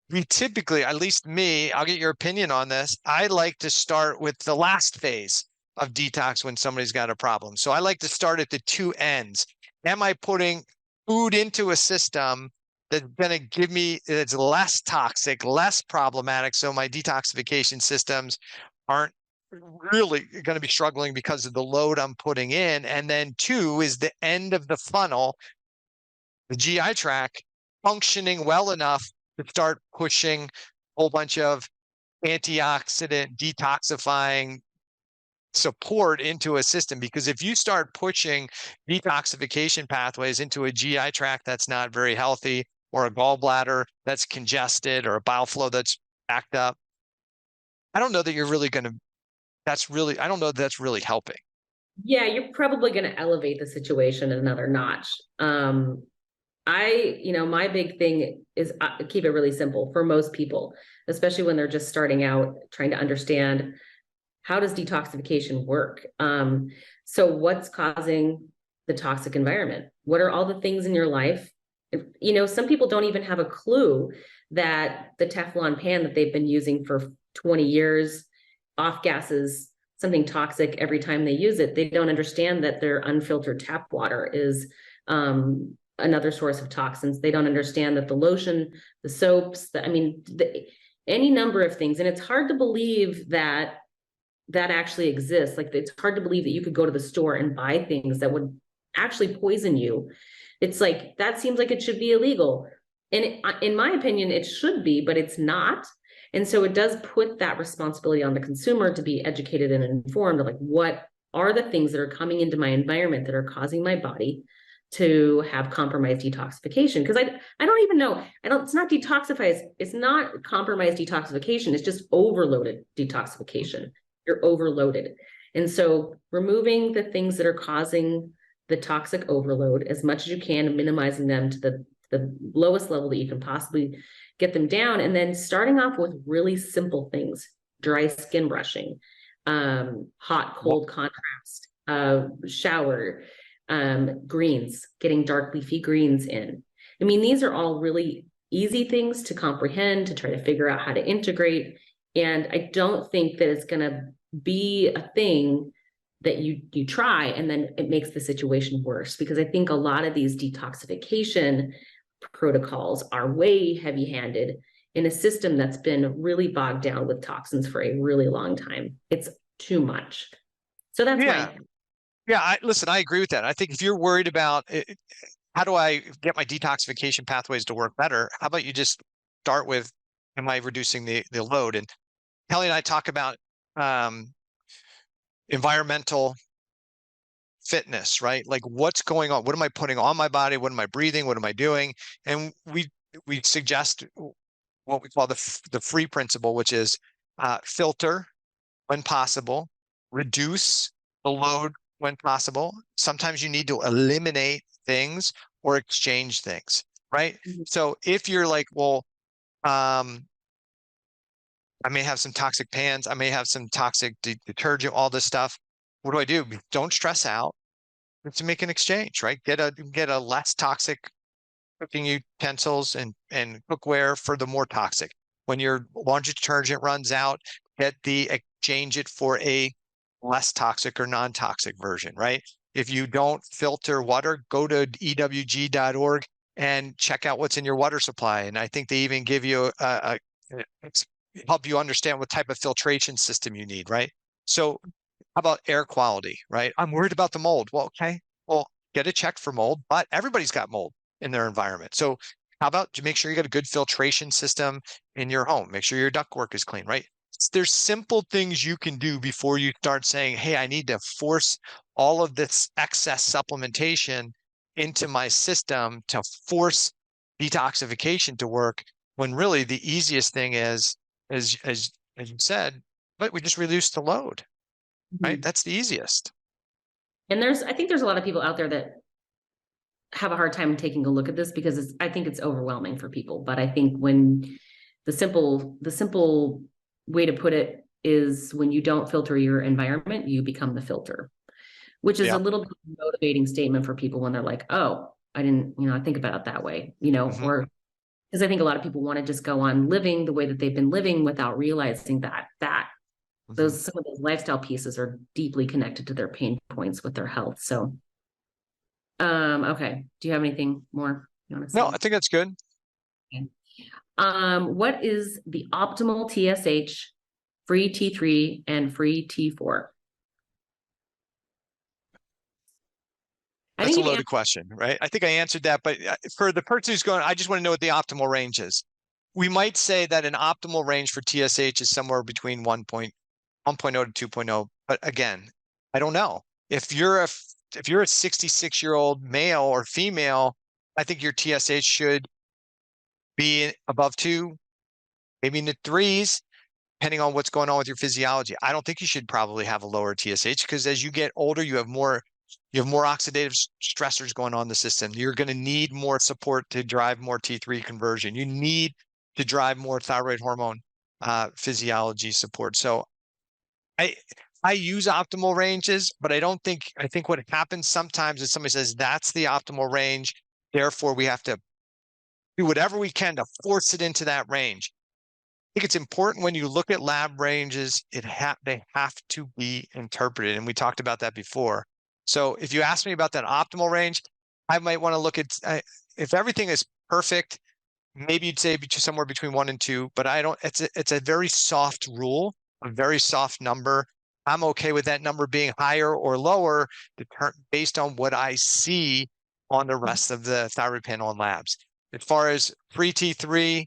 We typically, at least me, I'll get your opinion on this. I like to start with the last phase of detox when somebody's got a problem. So I like to start at the two ends. Am I putting food into a system that's going to give me, it's less toxic, less problematic, so my detoxification systems aren't really going to be struggling because of the load I'm putting in? And then two is the end of the funnel, the GI tract functioning well enough to start pushing a whole bunch of antioxidant detoxifying support into a system. Because if you start pushing detoxification pathways into a GI tract that's not very healthy, or a gallbladder that's congested, or a bile flow that's backed up, I don't know that you're really going to, I don't know that's really helping. Yeah, you're probably going to elevate the situation another notch. My big thing is keep it really simple for most people, especially when they're just starting out trying to understand, how does detoxification work? So what's causing the toxic environment? What are all the things in your life? Some people don't even have a clue that the Teflon pan that they've been using for 20 years off gases something toxic every time they use it. They don't understand that their unfiltered tap water is another source of toxins. They don't understand that the lotion, the soaps, any number of things. And it's hard to believe that actually exists. Like, it's hard to believe that you could go to the store and buy things that would actually poison you. It's like, that seems like it should be illegal. And in my opinion, it should be, but it's not. And so it does put that responsibility on the consumer to be educated and informed of, like, what are the things that are coming into my environment that are causing my body to have compromised detoxification? Because I don't even know. It's not detoxified. It's not compromised detoxification. It's just overloaded detoxification. You're overloaded. And so removing the things that are causing the toxic overload as much as you can, and minimizing them to the lowest level that you can possibly get them down. And then starting off with really simple things. dry skin brushing, hot, cold contrast, shower, greens, getting dark leafy greens in. I mean, these are all really easy things to comprehend, to try to figure out how to integrate. And I don't think that it's going to be a thing that you try and then it makes the situation worse, because I think a lot of these detoxification protocols are way heavy-handed in a system that's been really bogged down with toxins for a really long time. It's too much. So that's Yeah. why. Yeah. Listen, I agree with that. I think if you're worried about it, how do I get my detoxification pathways to work better? How about you just start with, am I reducing the load? And Kelly and I talk about environmental fitness, right? Like what's going on? What am I putting on my body? What am I breathing? What am I doing? And we suggest what we call the free principle, which is filter when possible, reduce the load when possible. Sometimes you need to eliminate things or exchange things, right? So if you're like, well, I may have some toxic pans, I may have some toxic detergent, all this stuff. What do I do? Don't stress out. To make an exchange, right? Get a less toxic cooking utensils and cookware for the more toxic. When your laundry detergent runs out, exchange it for a less toxic or non-toxic version, right? If you don't filter water, go to ewg.org and check out what's in your water supply. And I think they even give you help you understand what type of filtration system you need, right? So how about air quality, right? I'm worried about the mold. Well, okay, well, get a check for mold, but everybody's got mold in their environment. So how about to make sure you got a good filtration system in your home? Make sure your ductwork is clean, right? There's simple things you can do before you start saying, hey, I need to force all of this excess supplementation into my system to force detoxification to work, when really the easiest thing is, as you said, but we just reduce the load. Right? That's the easiest. And I think there's a lot of people out there that have a hard time taking a look at this, because I think it's overwhelming for people. But I think when the simple way to put it is, when you don't filter your environment, you become the filter, which is a little bit of a motivating statement for people when they're like, oh, I didn't, I think about it that way, or because I think a lot of people want to just go on living the way that they've been living without realizing that some of those lifestyle pieces are deeply connected to their pain points with their health. So, okay. Do you have anything more you want to say? No, I think that's good. Okay. What is the optimal TSH, free T3 and free T4? That's a loaded question, right? I think I answered that, but for the person who's going, I just want to know what the optimal range is. We might say that an optimal range for TSH is somewhere between 1.0 to 2.0. But again, I don't know. If you're a 66-year-old male or female, I think your TSH should be above 2, maybe in the 3s, depending on what's going on with your physiology. I don't think you should probably have a lower TSH, because as you get older, you have more oxidative stressors going on in the system. You're going to need more support to drive more T3 conversion. You need to drive more thyroid hormone physiology support. So I use optimal ranges, but I think what happens sometimes is somebody says that's the optimal range, therefore we have to do whatever we can to force it into that range. I think it's important when you look at lab ranges, they have to be interpreted. And we talked about that before. So if you ask me about that optimal range, I might want to look at, if everything is perfect, maybe you'd say somewhere between 1 and 2, but it's a very soft rule, a very soft number. I'm okay with that number being higher or lower based on what I see on the rest of the thyroid panel and labs. As far as free T3,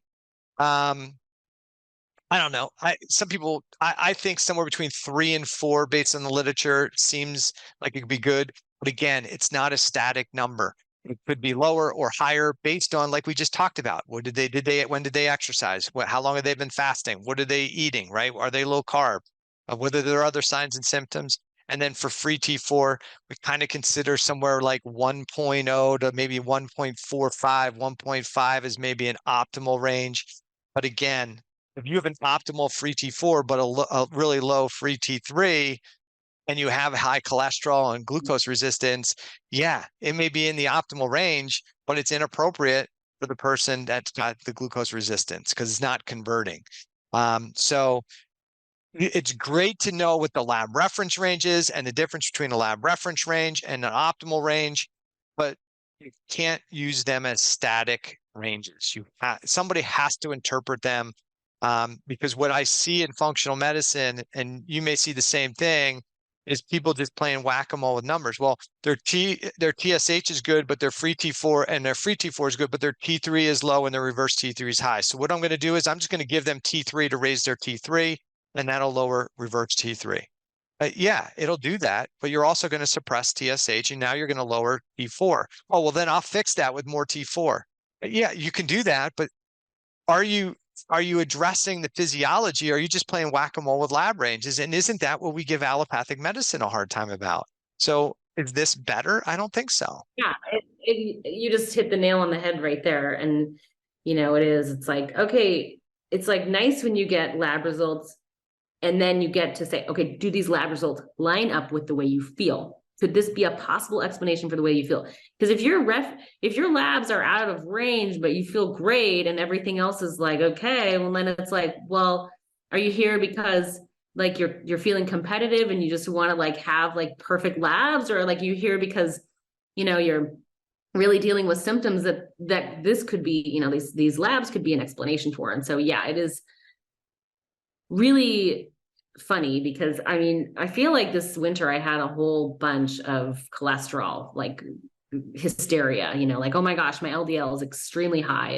I don't know. I think somewhere between 3 and 4, based on the literature, seems like it could be good. But again, it's not a static number. It could be lower or higher based on, like we just talked about, when did they exercise? How long have they been fasting? What are they eating, right? Are they low carb? Whether there are other signs and symptoms. And then for free T4, we kind of consider somewhere like 1.0 to maybe 1.45, 1.5 is maybe an optimal range. But again, if you have an optimal free T4, but a really low free T3, and you have high cholesterol and glucose resistance, yeah, it may be in the optimal range, but it's inappropriate for the person that's got the glucose resistance because it's not converting. So it's great to know what the lab reference range is and the difference between a lab reference range and an optimal range, but you can't use them as static ranges. Somebody has to interpret them, because what I see in functional medicine, and you may see the same thing, is people just playing whack-a-mole with numbers. Well, their TSH is good, but their free T4 and their free T4 is good, but their T3 is low and their reverse T3 is high. So what I'm going to do is I'm just going to give them T3 to raise their T3, and that'll lower reverse T3. Yeah, it'll do that, but you're also going to suppress TSH, and now you're going to lower T4. Oh, well, then I'll fix that with more T4. Yeah, you can do that, but are you addressing the physiology? Or are you just playing whack-a-mole with lab ranges? And isn't that what we give allopathic medicine a hard time about? So is this better? I don't think so. Yeah, you just hit the nail on the head right there. And, it is, it's like, okay, it's like nice when you get lab results and then you get to say, okay, do these lab results line up with the way you feel? Could this be a possible explanation for the way you feel? Because if your labs are out of range, but you feel great and everything else is like, okay, well, then it's like, well, are you here because like you're feeling competitive and you just want to like have like perfect labs, or like you here because, you're really dealing with symptoms that this could be, these labs could be an explanation for. And so, yeah, it is really funny because I feel like this winter I had a whole bunch of cholesterol, like hysteria, like, oh my gosh, my LDL is extremely high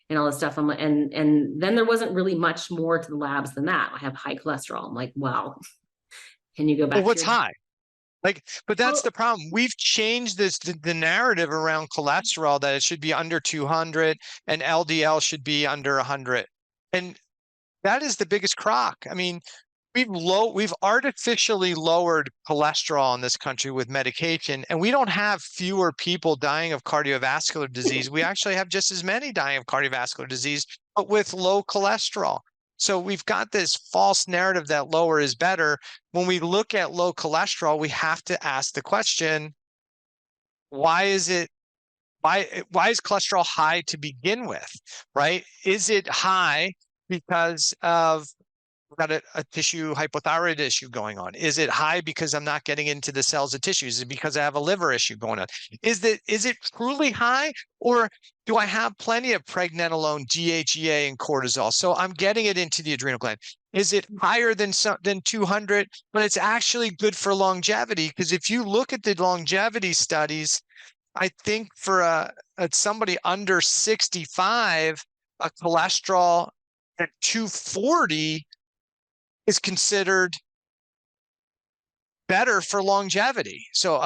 and all this stuff. And then there wasn't really much more to the labs than that. I have high cholesterol. I'm like, wow, can you go back? Well, what's high? But that's the problem. We've changed the narrative around cholesterol, that it should be under 200 and LDL should be under 100. And that is the biggest crock. I mean, we've artificially lowered cholesterol in this country with medication, and we don't have fewer people dying of cardiovascular disease. We actually have just as many dying of cardiovascular disease, but with low cholesterol. So we've got this false narrative that lower is better. When we look at low cholesterol, we have to ask the question, why is cholesterol high to begin with, right? Is it high because of got a tissue hypothyroid issue going on? Is it high because I'm not getting into the cells of tissues? Is it because I have a liver issue going on? Is it truly high, or do I have plenty of pregnenolone, DHEA, and cortisol? So I'm getting it into the adrenal gland. Is it higher than 200, but it's actually good for longevity? Because if you look at the longevity studies, I think for somebody under 65, a cholesterol at 240 is considered better for longevity. So,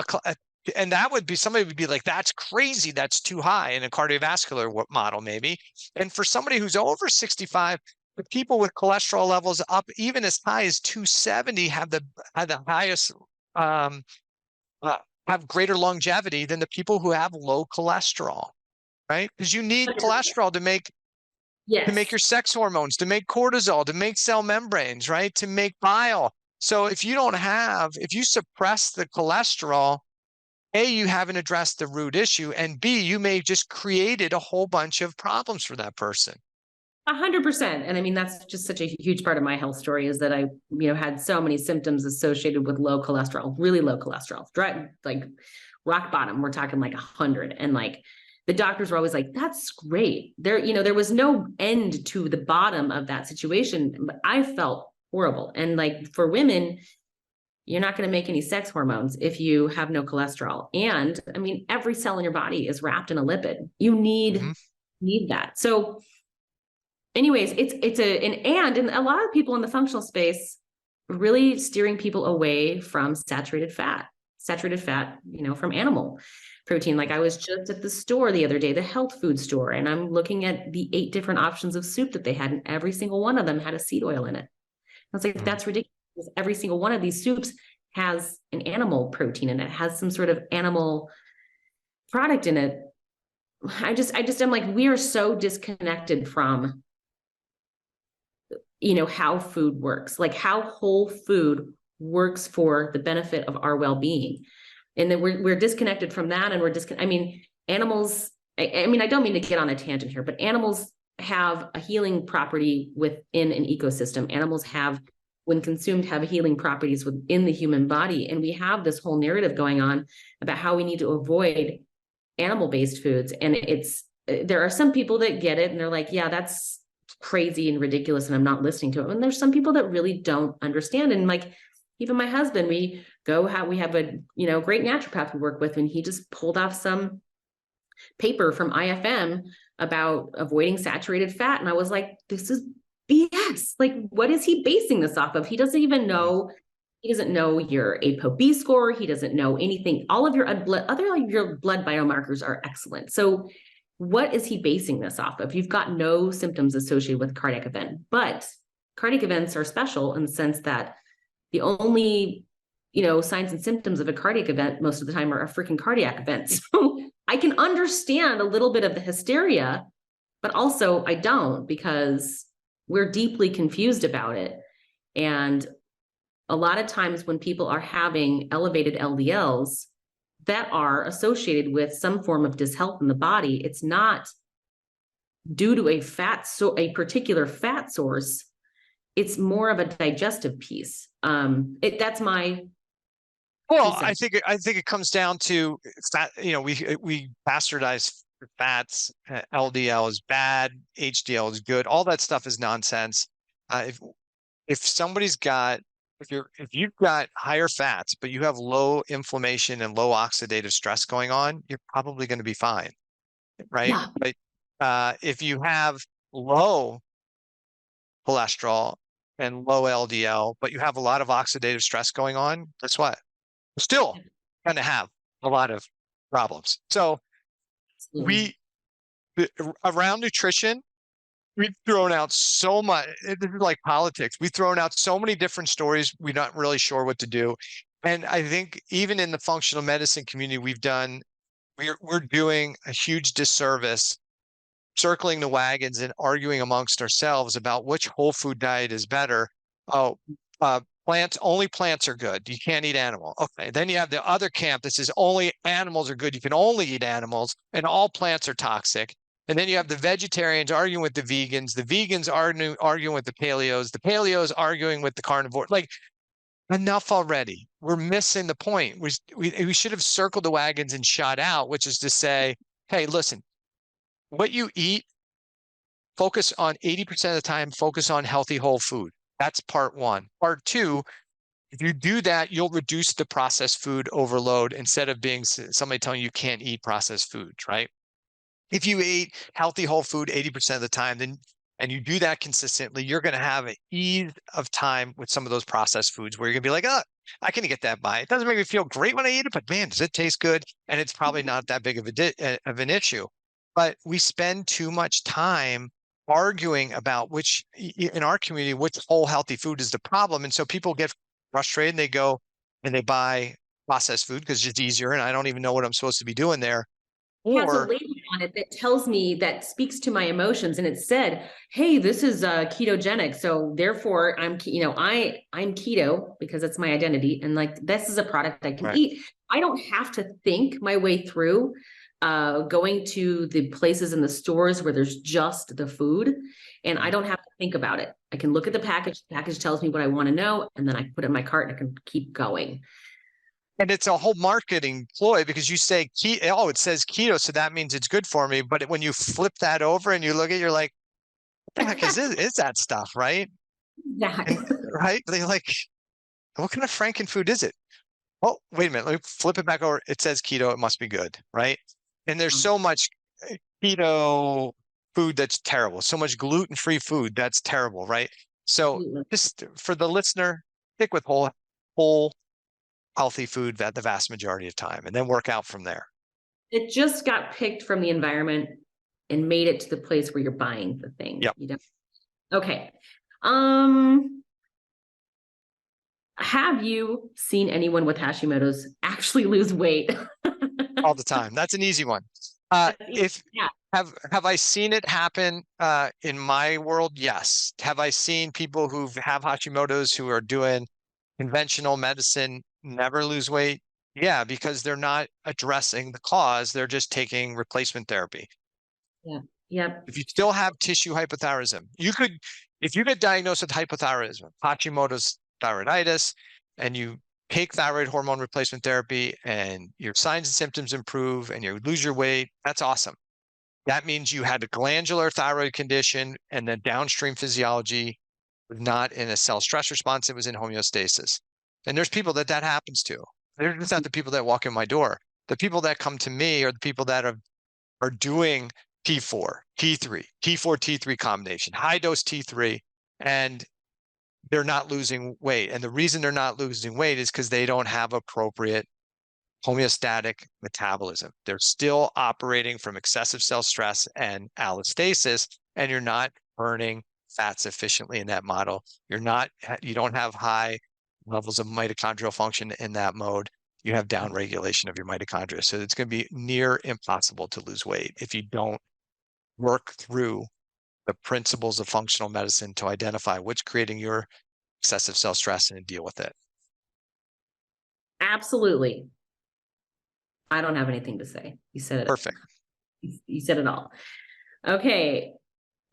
and that would be, somebody would be like, that's crazy, that's too high in a cardiovascular model, maybe. And for somebody who's over 65, the people with cholesterol levels up even as high as 270 have the highest, have greater longevity than the people who have low cholesterol, right? Because you need cholesterol to make to make your sex hormones, to make cortisol, to make cell membranes, right? To make bile. So if you suppress the cholesterol, A, you haven't addressed the root issue, and B, you may have just created a whole bunch of problems for that person. 100%. And that's just such a huge part of my health story, is that I, had so many symptoms associated with low cholesterol, really low cholesterol, like rock bottom. We're talking like 100. And like, the doctors were always like, that's great. There was no end to the bottom of that situation, but I felt horrible. And like for women, you're not going to make any sex hormones if you have no cholesterol. And every cell in your body is wrapped in a lipid. You need that. So anyways, and a lot of people in the functional space really steering people away from saturated fat, from animal protein. Like I was just at the store the other day, the health food store, and I'm looking at the 8 different options of soup that they had, and every single one of them had a seed oil in it. I was like, that's ridiculous. Every single one of these soups has an animal protein in it, has some sort of animal product in it. I'm like, we are so disconnected from how food works, like how whole food works for the benefit of our well-being. And then we're disconnected from that. And animals, I don't mean to get on a tangent here, but animals have a healing property within an ecosystem. Animals have, when consumed, have healing properties within the human body. And we have this whole narrative going on about how we need to avoid animal-based foods. And there are some people that get it and they're like, yeah, that's crazy and ridiculous, and I'm not listening to it. And there's some people that really don't understand. And like, even my husband, we have a, great naturopath we work with, and he just pulled off some paper from IFM about avoiding saturated fat. And I was like, this is BS. Like, what is he basing this off of? He doesn't even know. He doesn't know your ApoB score. He doesn't know anything. All of your blood biomarkers are excellent. So what is he basing this off of? You've got no symptoms associated with a cardiac event, but cardiac events are special in the sense that the only, signs and symptoms of a cardiac event most of the time are a freaking cardiac event. So I can understand a little bit of the hysteria, but also I don't, because we're deeply confused about it. And a lot of times when people are having elevated LDLs that are associated with some form of dishealth in the body, it's not due to a particular fat source. It's more of a digestive piece. That's my. Well, I think it comes down to fat. We bastardize fats. LDL is bad. HDL is good. All that stuff is nonsense. If you've got higher fats, but you have low inflammation and low oxidative stress going on, you're probably going to be fine, right? Yeah. But if you have low cholesterol and low LDL, but you have a lot of oxidative stress going on, guess what? You're still going to have a lot of problems. So around nutrition, we've thrown out so much. This is like politics. We've thrown out so many different stories. We're not really sure what to do. And I think even in the functional medicine community, we're doing a huge disservice circling the wagons and arguing amongst ourselves about which whole food diet is better. Only plants are good. You can't eat animal. Okay. Then you have the other camp that says only animals are good. You can only eat animals, and all plants are toxic. And then you have the vegetarians arguing with the vegans arguing with the paleos arguing with the carnivore. Like, enough already. We're missing the point. We should have circled the wagons and shot out, which is to say, hey, listen, what you eat, focus on 80% of the time, focus on healthy whole food. That's part one. Part two, if you do that, you'll reduce the processed food overload instead of being somebody telling you can't eat processed foods, right? If you eat healthy whole food 80% of the time, and you do that consistently, you're going to have an ease of time with some of those processed foods where you're going to be like, oh, I can get that by. It doesn't make me feel great when I eat it, but man, does it taste good? And it's probably not that big of an issue. But we spend too much time arguing about in our community, which whole healthy food is the problem. And so people get frustrated and they go and they buy processed food because it's easier and I don't even know what I'm supposed to be doing there. It has a label on it that tells me, that speaks to my emotions. And it said, hey, this is ketogenic. So therefore I'm keto because it's my identity. And like, this is a product I can eat. I don't have to think my way through going to the places in the stores where there's just the food, and I don't have to think about it. I can look at the package. The package tells me what I want to know, and then I put it in my cart and I can keep going. And it's a whole marketing ploy because you say, it says keto, so that means it's good for me. But when you flip that over and you look at it, you're like, what the heck is that stuff, right? Right? They're like, what kind of Frankenfood is it? Oh, wait a minute. Let me flip it back over. It says keto. It must be good, right? And there's so much keto food that's terrible. So much gluten-free food that's terrible, right? So just for the listener, stick with whole healthy food the vast majority of time, and then work out from there. It just got picked from the environment and made it to the place where you're buying the thing. Yep. Okay. Have you seen anyone with Hashimoto's actually lose weight? All the time. That's an easy one. Have I seen it happen in my world? Yes. Have I seen people who have Hashimoto's who are doing conventional medicine never lose weight? Yeah, because they're not addressing the cause. They're just taking replacement therapy. Yeah. Yep. If you still have tissue hypothyroidism, if you get diagnosed with hypothyroidism, Hashimoto's thyroiditis, and you take thyroid hormone replacement therapy and your signs and symptoms improve and you lose your weight, that's awesome. That means you had a glandular thyroid condition and the downstream physiology was not in a cell stress response, it was in homeostasis. And there's people that happens to. They're just not the people that walk in my door. The people that come to me are the people that are doing T4, T3, T4, T3 combination, high dose T3, and they're not losing weight. And the reason they're not losing weight is because they don't have appropriate homeostatic metabolism. They're still operating from excessive cell stress and allostasis, and you're not burning fats efficiently in that model. You don't have high levels of mitochondrial function in that mode. You have downregulation of your mitochondria. So it's going to be near impossible to lose weight if you don't work through the principles of functional medicine to identify what's creating your excessive cell stress and deal with it. Absolutely. I don't have anything to say. You said it. Perfect. You said it all. Okay.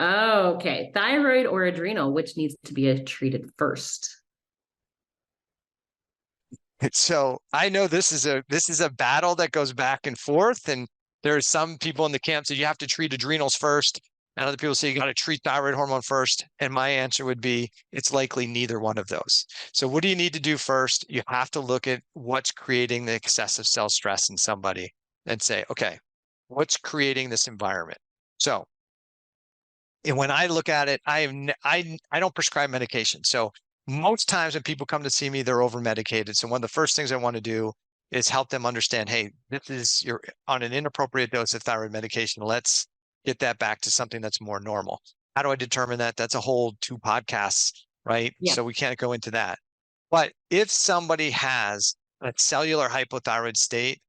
Okay. Thyroid or adrenal, which needs to be treated first? So I know this is a battle that goes back and forth, and there are some people in the camp that you have to treat adrenals first, and other people say you got to treat thyroid hormone first. And my answer would be it's likely neither one of those. So what do you need to do first? You have to look at what's creating the excessive cell stress in somebody and say, okay, what's creating this environment? So, and when I look at it, I don't prescribe medication. So most times when people come to see me, they're over medicated. So one of the first things I want to do is help them understand, hey, you're on an inappropriate dose of thyroid medication. Let's get that back to something that's more normal. How do I determine that? That's a whole 2 podcasts, right? Yeah. So we can't go into that. But if somebody has a cellular hypothyroid state,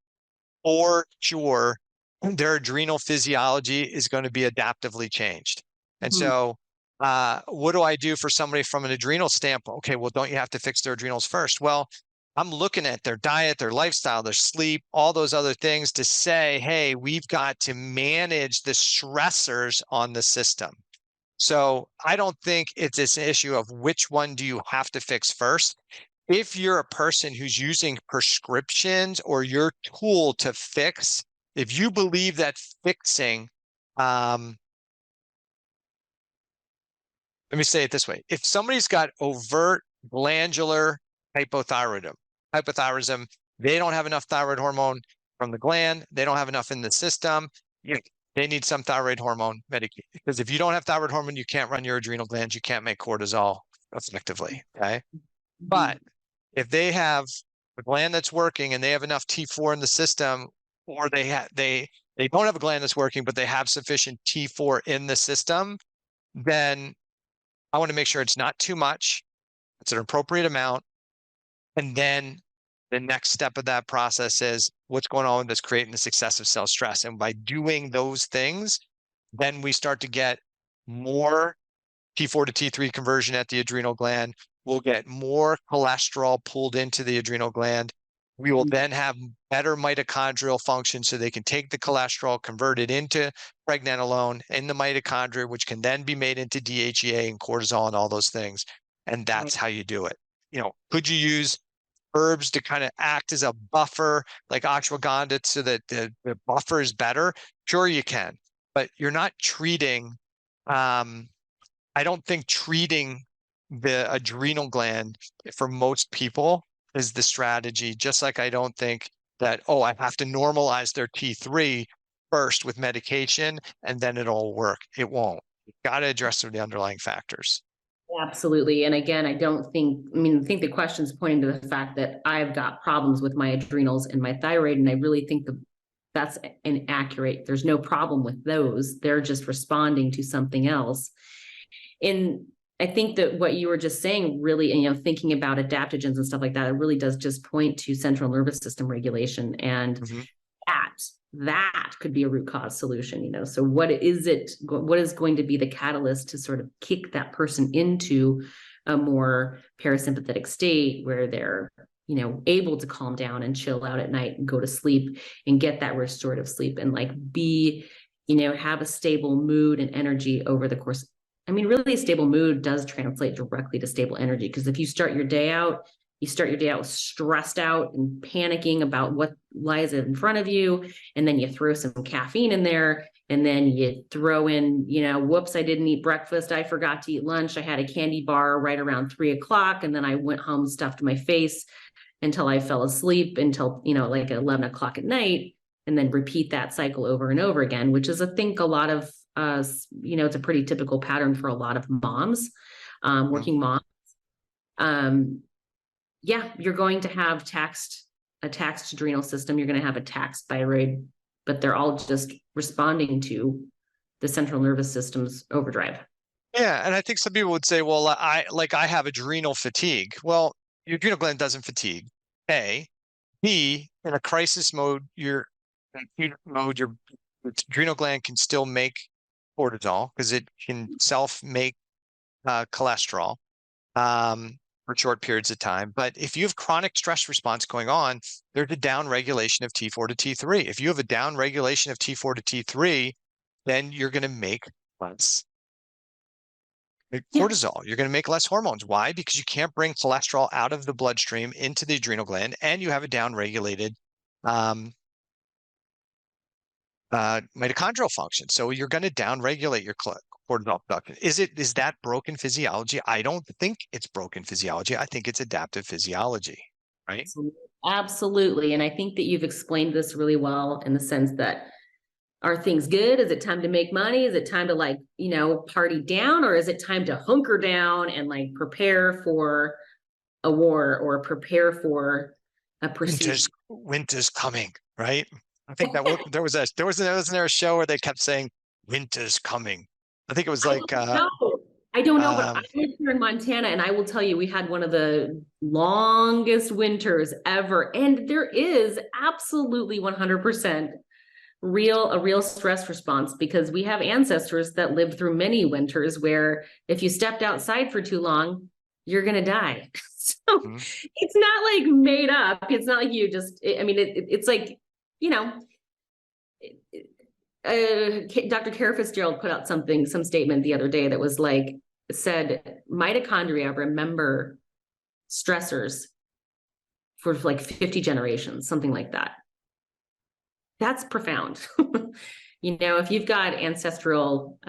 for sure, their adrenal physiology is going to be adaptively changed. And so what do I do for somebody from an adrenal standpoint? Okay, well, don't you have to fix their adrenals first? Well, I'm looking at their diet, their lifestyle, their sleep, all those other things to say, hey, we've got to manage the stressors on the system. So I don't think it's this issue of which one do you have to fix first. If you're a person who's using prescriptions or your tool to fix, if you believe that fixing, let me say it this way. If somebody's got overt glandular hypothyroidism, they don't have enough thyroid hormone from the gland, they don't have enough in the system, they need some thyroid hormone medication. Because if you don't have thyroid hormone, you can't run your adrenal glands, you can't make cortisol effectively, okay? But if they have a gland that's working and they have enough T4 in the system, or they don't have a gland that's working, but they have sufficient T4 in the system, then I want to make sure it's not too much, it's an appropriate amount. And then the next step of that process is what's going on that's creating this excessive cell stress. And by doing those things, then we start to get more T4 to T3 conversion at the adrenal gland. We'll get more cholesterol pulled into the adrenal gland. We will then have better mitochondrial function so they can take the cholesterol, convert it into pregnenolone in the mitochondria, which can then be made into DHEA and cortisol and all those things. And that's how you do it. Could you use herbs to kind of act as a buffer like ashwagandha so that the buffer is better? Sure, you can, but you're not treating, I don't think treating the adrenal gland for most people is the strategy. Just like I don't think that, I have to normalize their T3 first with medication and then it'll work. It won't. You've got to address the underlying factors. Absolutely. And again, I think the question's pointing to the fact that I've got problems with my adrenals and my thyroid. And I really think that's inaccurate. There's no problem with those. They're just responding to something else. And I think that what you were just saying really, thinking about adaptogens and stuff like that, it really does just point to central nervous system regulation. And that that could be a root cause solution, so what is going to be the catalyst to sort of kick that person into a more parasympathetic state where they're able to calm down and chill out at night and go to sleep and get that restorative sleep and have a stable mood and energy over the course. I mean, really, a stable mood does translate directly to stable energy, because if you start your day out stressed out and panicking about what lies in front of you, and then you throw some caffeine in there, and then you throw in, whoops, I didn't eat breakfast, I forgot to eat lunch, I had a candy bar right around 3 o'clock, and then I went home, stuffed my face until I fell asleep until, like 11 o'clock at night, and then repeat that cycle over and over again, which is, I think, a lot of it's a pretty typical pattern for a lot of moms, working moms. You're going to have a taxed adrenal system. You're going to have a taxed thyroid, but they're all just responding to the central nervous system's overdrive. Yeah, and I think some people would say, well, I have adrenal fatigue. Well, your adrenal gland doesn't fatigue. A. B, in a crisis mode, your adrenal gland can still make cortisol because it can self-make cholesterol for short periods of time. But if you have chronic stress response going on, there's a down regulation of T4 to T3. If you have a down regulation of T4 to T3, then you're going to make less cortisol. You're going to make less hormones. Why? Because you can't bring cholesterol out of the bloodstream into the adrenal gland, and you have a down-regulated mitochondrial function. So you're going to down-regulate your cortisol production. Is that broken physiology? I don't think it's broken physiology. I think it's adaptive physiology, right? Absolutely. And I think that you've explained this really well, in the sense that, are things good? Is it time to make money? Is it time to party down? Or is it time to hunker down and prepare for a war, or prepare for a pursuit? Winter's coming, right? I think that there was a show where they kept saying winter's coming. I think it was I don't know, but I live here in Montana, and I will tell you, we had one of the longest winters ever. And there is absolutely 100% a real stress response, because we have ancestors that lived through many winters where if you stepped outside for too long, you're going to die. So it's not made up. It's not you just, it's Dr. Kara Fitzgerald put out some statement the other day that was said mitochondria remember stressors for 50 generations, something like that. That's profound. If you've got ancestral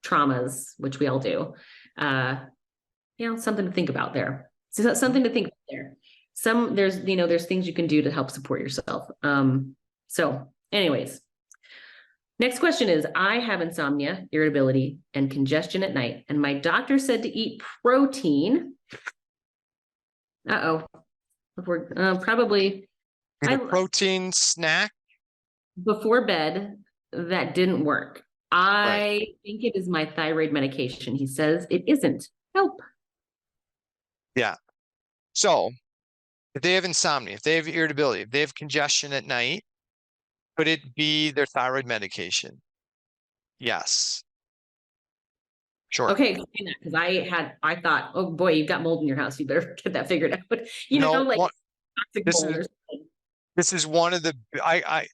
traumas, which we all do, something to think about there. So something to think about there. There's things you can do to help support yourself. So anyways, next question is, I have insomnia, irritability, and congestion at night, and my doctor said to eat protein. We're probably a protein snack before bed. That didn't work. I think it is my thyroid medication. He says it isn't. Help. Yeah. So if they have insomnia, if they have irritability, if they have congestion at night, could it be their thyroid medication? Yes. Sure. Okay, because I thought, oh boy, you've got mold in your house. You better get that figured out. But this is one of the I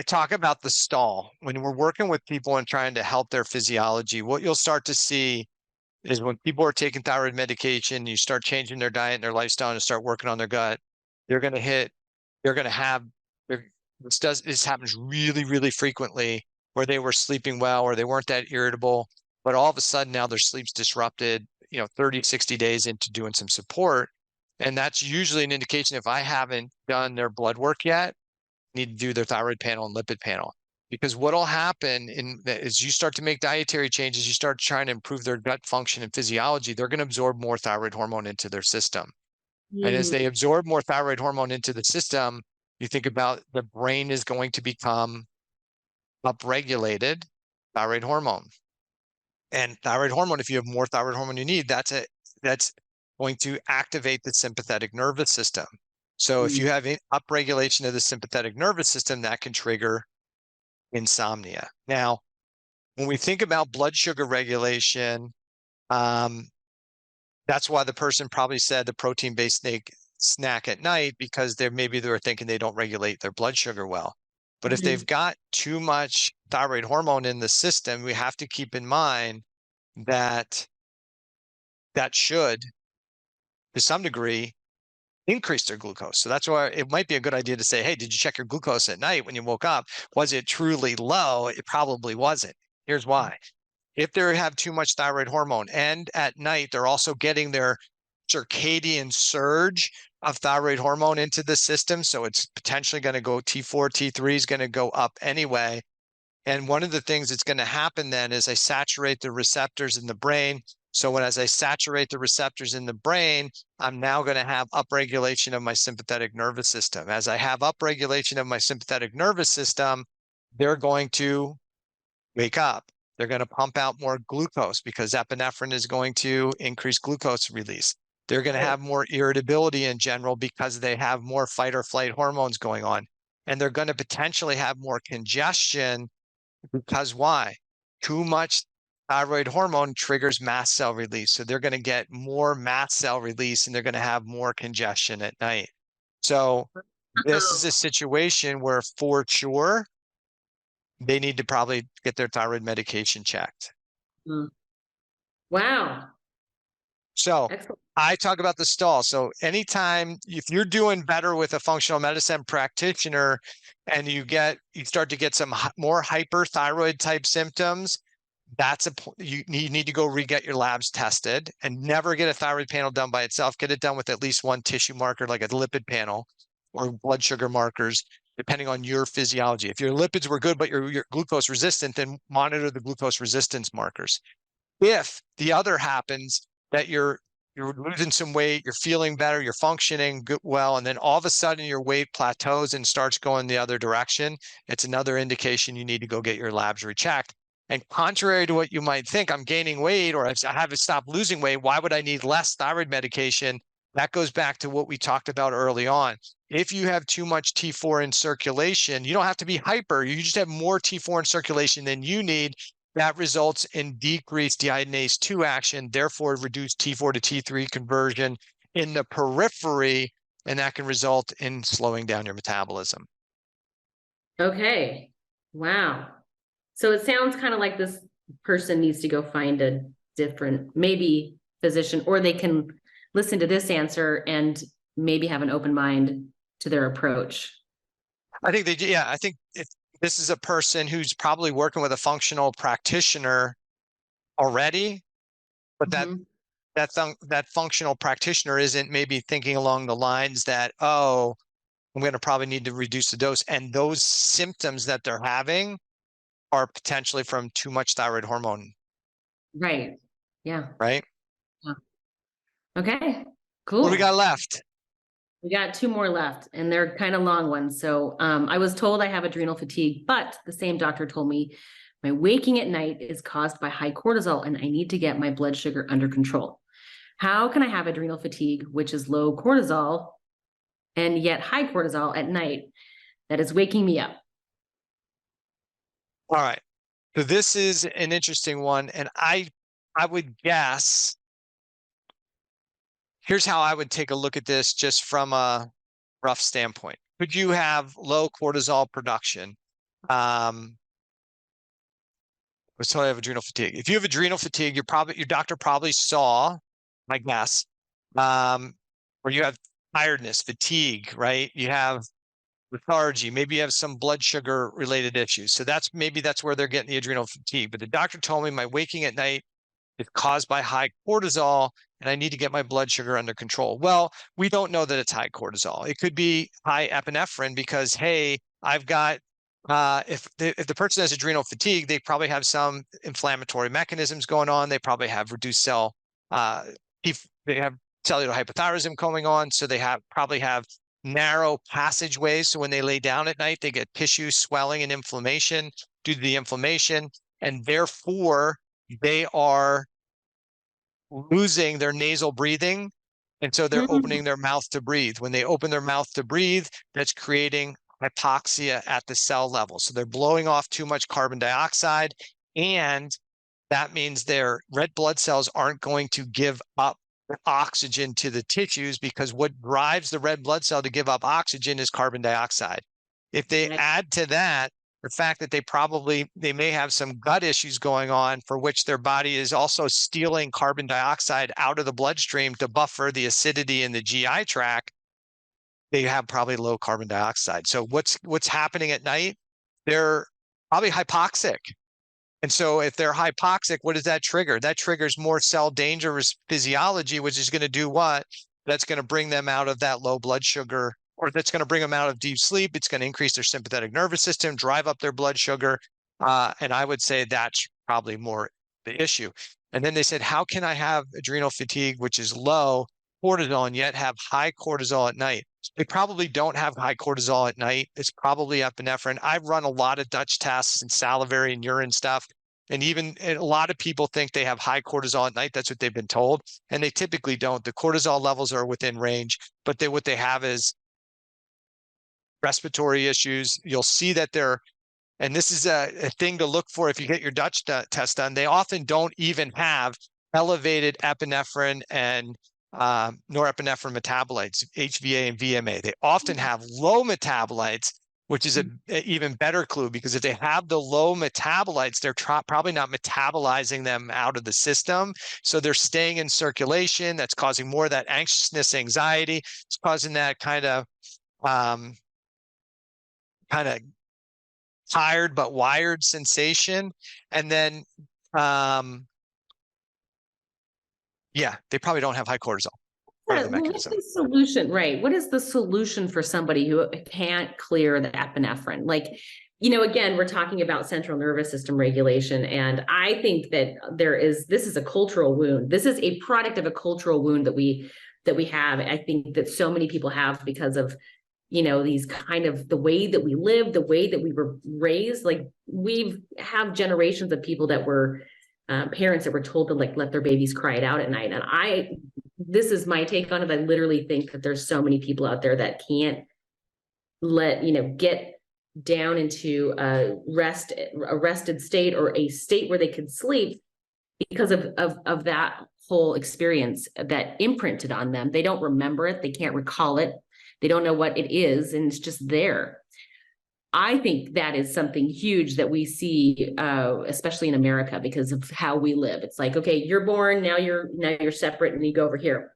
talk about the stall when we're working with people and trying to help their physiology. What you'll start to see is when people are taking thyroid medication, you start changing their diet and their lifestyle and start working on their gut. This happens really, really frequently, where they were sleeping well or they weren't that irritable, but all of a sudden now their sleep's disrupted, 30, 60 days into doing some support. And that's usually an indication, if I haven't done their blood work yet, need to do their thyroid panel and lipid panel. Because what'll happen is you start to make dietary changes, you start trying to improve their gut function and physiology, they're going to absorb more thyroid hormone into their system. And as they absorb more thyroid hormone into the system, you think about the brain is going to become upregulated thyroid hormone. And thyroid hormone, if you have more thyroid hormone you need, that's going to activate the sympathetic nervous system. So if you have upregulation of the sympathetic nervous system, that can trigger insomnia. Now, when we think about blood sugar regulation, that's why the person probably said the protein-based snack at night, because maybe they were thinking they don't regulate their blood sugar well. But if they've got too much thyroid hormone in the system, we have to keep in mind that that should, to some degree, increase their glucose. So that's why it might be a good idea to say, hey, did you check your glucose at night when you woke up? Was it truly low? It probably wasn't. Here's why. If they have too much thyroid hormone and at night they're also getting their circadian surge of thyroid hormone into the system, so it's potentially going to go T4, T3 is going to go up anyway. And one of the things that's going to happen then is I saturate the receptors in the brain. So as I saturate the receptors in the brain, I'm now going to have upregulation of my sympathetic nervous system. As I have upregulation of my sympathetic nervous system, they're going to wake up. They're going to pump out more glucose because epinephrine is going to increase glucose release. They're going to have more irritability in general because they have more fight or flight hormones going on. And they're going to potentially have more congestion because why? Too much thyroid hormone triggers mast cell release. So they're going to get more mast cell release and they're going to have more congestion at night. So this is a situation where for sure, they need to probably get their thyroid medication checked. Wow. So Excellent. I talk about the stall. So anytime, if you're doing better with a functional medicine practitioner and you start to get some more hyperthyroid type symptoms, you need to go re-get your labs tested, and never get a thyroid panel done by itself. Get it done with at least one tissue marker, like a lipid panel or blood sugar markers, depending on your physiology. If your lipids were good, but you're glucose resistant, then monitor the glucose resistance markers. If the other happens, that you're losing some weight, you're feeling better, you're functioning well, and then all of a sudden your weight plateaus and starts going the other direction, it's another indication you need to go get your labs rechecked. And contrary to what you might think, I'm gaining weight or I haven't stopped losing weight, why would I need less thyroid medication? That goes back to what we talked about early on. If you have too much T4 in circulation, you don't have to be hyper. You just have more T4 in circulation than you need. That results in decreased deiodinase 2 action, therefore reduced T4 to T3 conversion in the periphery, and that can result in slowing down your metabolism. Okay. Wow. So it sounds kind of like this person needs to go find a different, maybe physician, or they can listen to this answer and maybe have an open mind to their approach. I think I think this is a person who's probably working with a functional practitioner already, but that functional practitioner isn't maybe thinking along the lines that, oh, I'm going to probably need to reduce the dose. And those symptoms that they're having are potentially from too much thyroid hormone. Right. Yeah. Right. Yeah. Okay, cool. What do we got left? We got 2 more left, and they're kind of long ones. So I was told I have adrenal fatigue, but the same doctor told me my waking at night is caused by high cortisol and I need to get my blood sugar under control. How can I have adrenal fatigue, which is low cortisol, and yet high cortisol at night that is waking me up? All right. So this is an interesting one. And I would guess, here's how I would take a look at this just from a rough standpoint. Could you have low cortisol production? Let's say I have adrenal fatigue. If you have adrenal fatigue, your doctor probably saw, my guess, or you have tiredness, fatigue, right? You have lethargy, maybe you have some blood sugar related issues. So that's where they're getting the adrenal fatigue. But the doctor told me my waking at night is caused by high cortisol and I need to get my blood sugar under control. Well, we don't know that it's high cortisol. It could be high epinephrine because, hey, I've got, if the person has adrenal fatigue, they probably have some inflammatory mechanisms going on. They probably have reduced they have cellular hypothyroidism going on. So they probably have narrow passageways. So when they lay down at night, they get tissue swelling and inflammation due to the inflammation. And therefore, they are losing their nasal breathing And so they're opening their mouth to breathe. When they open their mouth to breathe, that's creating hypoxia at the cell level. So they're blowing off too much carbon dioxide, and that means their red blood cells aren't going to give up oxygen to the tissues, because what drives the red blood cell to give up oxygen is carbon dioxide. If they add to that the fact that they may have some gut issues going on, for which their body is also stealing carbon dioxide out of the bloodstream to buffer the acidity in the GI tract, they have probably low carbon dioxide. So what's happening at night? They're probably hypoxic. And so if they're hypoxic, what does that trigger? That triggers more cell dangerous physiology, which is going to do what? That's going to bring them out of that low blood sugar, or that's going to bring them out of deep sleep. It's going to increase their sympathetic nervous system, drive up their blood sugar. And I would say that's probably more the issue. And then they said, how can I have adrenal fatigue, which is low cortisol, and yet have high cortisol at night? They probably don't have high cortisol at night. It's probably epinephrine. I've run a lot of Dutch tests and salivary and urine stuff. And a lot of people think they have high cortisol at night. That's what they've been told. And they typically don't. The cortisol levels are within range, but what they have is respiratory issues. You'll see that and this is a thing to look for if you get your Dutch test done, they often don't even have elevated epinephrine and norepinephrine metabolites, HVA and VMA. They often have low metabolites, which is an even better clue, because if they have the low metabolites, they're probably not metabolizing them out of the system. So they're staying in circulation. That's causing more of that anxiousness, anxiety. It's causing that kind of tired but wired sensation. And then, they probably don't have high cortisol. What's the solution, right? What is the solution for somebody who can't clear the epinephrine? Like, again, we're talking about central nervous system regulation. And I think that this is a cultural wound. This is a product of a cultural wound that we have. I think that so many people have because of, these kind of the way that we live, the way that we were raised. Like have generations of people that were parents that were told to let their babies cry it out at night. And this is my take on it. I literally think that there's so many people out there that can't get down into a rested state, or a state where they could sleep, because of that whole experience that imprinted on them. They don't remember it. They can't recall it. They don't know what it is, and it's just there. I think that is something huge that we see, especially in America, because of how we live. It's like, okay, you're born, now you're separate, and you go over here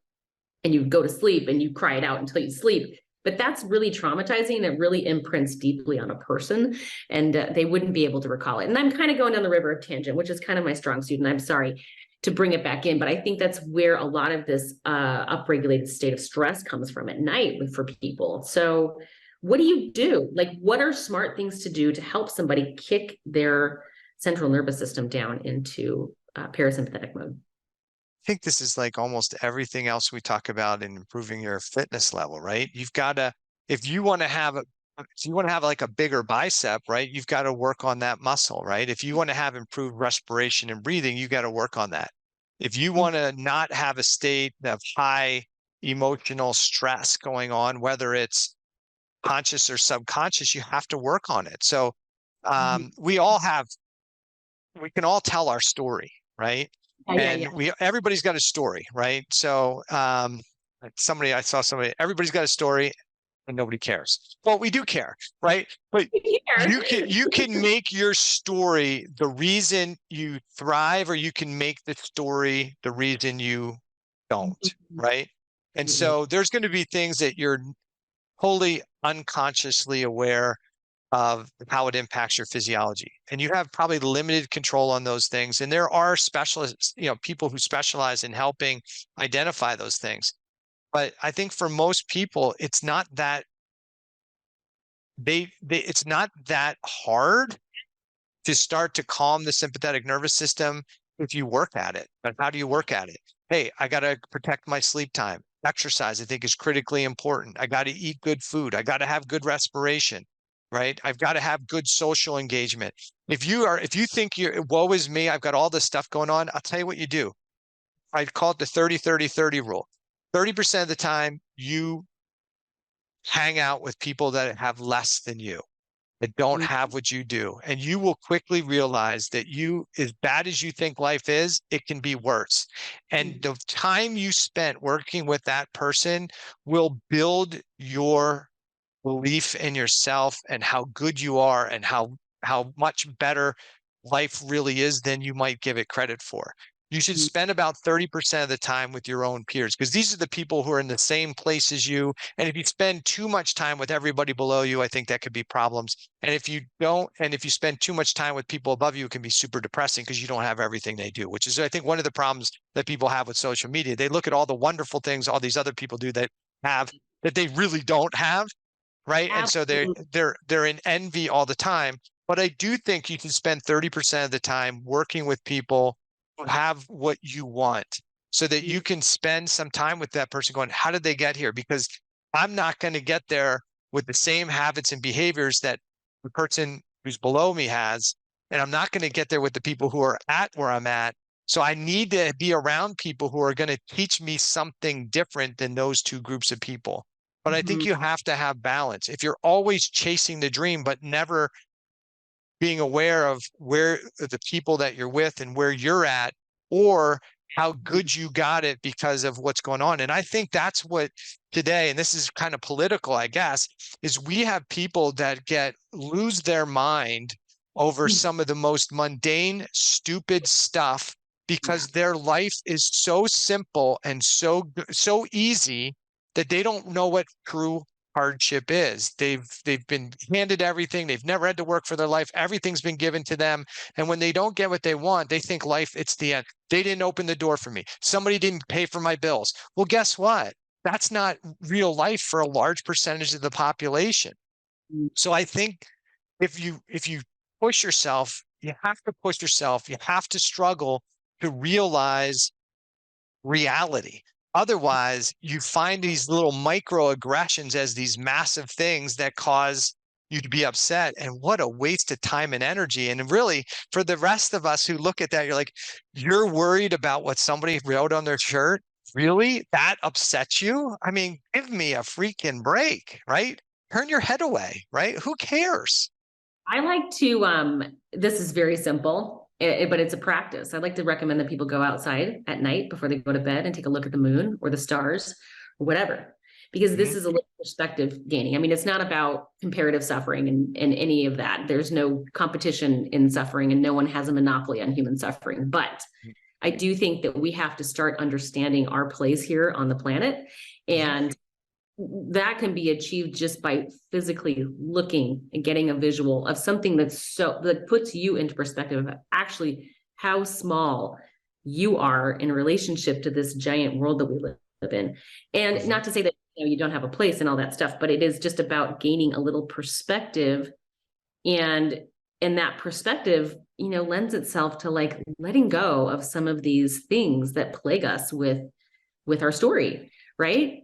and you go to sleep and you cry it out until you sleep. But that's really traumatizing. It really imprints deeply on a person, and they wouldn't be able to recall it. And I'm kind of going down the river of tangent, which is kind of my strong suit, and I'm sorry to bring it back in, but I think that's where a lot of this upregulated state of stress comes from at night for people. So what do you do? Like, what are smart things to do to help somebody kick their central nervous system down into parasympathetic mode? I think this is like almost everything else we talk about in improving your fitness level, right? If you want to have like a bigger bicep, right, you've got to work on that muscle, right? If you want to have improved respiration and breathing, you got to work on that. If you want to not have a state of high emotional stress going on, whether it's conscious or subconscious, you have to work on it. So we can all tell our story, right? Everybody's got a story, right? So I saw somebody, everybody's got a story and nobody cares. Well, we do care, right? But you can make your story the reason you thrive, or you can make the story the reason you don't, right? And so there's going to be things that you're wholly unconsciously aware of how it impacts your physiology. And you have probably limited control on those things. And there are specialists, people who specialize in helping identify those things. But I think for most people, it's not that it's not that hard to start to calm the sympathetic nervous system if you work at it. But how do you work at it? Hey, I got to protect my sleep time. Exercise, I think, is critically important. I got to eat good food. I got to have good respiration, right? I've got to have good social engagement. If you think woe is me, I've got all this stuff going on, I'll tell you what you do. I call it the 30-30-30 rule. 30% of the time, you hang out with people that have less than you, that don't have what you do. And you will quickly realize that you, as bad as you think life is, it can be worse. And the time you spent working with that person will build your belief in yourself and how good you are and how much better life really is than you might give it credit for. You should spend about 30% of the time with your own peers, because these are the people who are in the same place as you. And if you spend too much time with everybody below you, I think that could be problems. And if you don't, and if you spend too much time with people above you, it can be super depressing because you don't have everything they do, which is, I think, one of the problems that people have with social media. They look at all the wonderful things all these other people do that they really don't have, right? And so Absolutely. they're in envy all the time. But I do think you can spend 30% of the time working with people who have what you want, so that you can spend some time with that person going, how did they get here? Because I'm not going to get there with the same habits and behaviors that the person who's below me has. And I'm not going to get there with the people who are at where I'm at. So I need to be around people who are going to teach me something different than those two groups of people. But I think Mhm. you have to have balance. If you're always chasing the dream, but never being aware of where the people that you're with and where you're at, or how good you got it because of what's going on. And I think that's what today, and this is kind of political, I guess, is we have people that lose their mind over some of the most mundane, stupid stuff Yeah. because their life is so simple and so easy that they don't know what true hardship is. They've been handed everything. They've never had to work for their life. Everything's been given to them. And when they don't get what they want, they think life, it's the end. They didn't open the door for me. Somebody didn't pay for my bills. Well, guess what? That's not real life for a large percentage of the population. So I think if you push yourself, you have to push yourself. You have to struggle to realize reality. Otherwise, you find these little microaggressions as these massive things that cause you to be upset. And what a waste of time and energy. And really, for the rest of us who look at that, you're like, you're worried about what somebody wrote on their shirt? Really? That upsets you? I mean, give me a freaking break, right? Turn your head away, right? Who cares? I like to, this is very simple, but it's a practice. I like to recommend that people go outside at night before they go to bed and take a look at the moon or the stars or whatever, because this Mhm. is a little perspective gaining. I mean, it's not about comparative suffering and any of that. There's no competition in suffering and no one has a monopoly on human suffering. But I do think that we have to start understanding our place here on the planet. Mhm. And that can be achieved just by physically looking and getting a visual of something that puts you into perspective of actually how small you are in relationship to this giant world that we live in. And Mhm. not to say that you don't have a place and all that stuff, but it is just about gaining a little perspective, and that perspective lends itself to like letting go of some of these things that plague us with our story, right?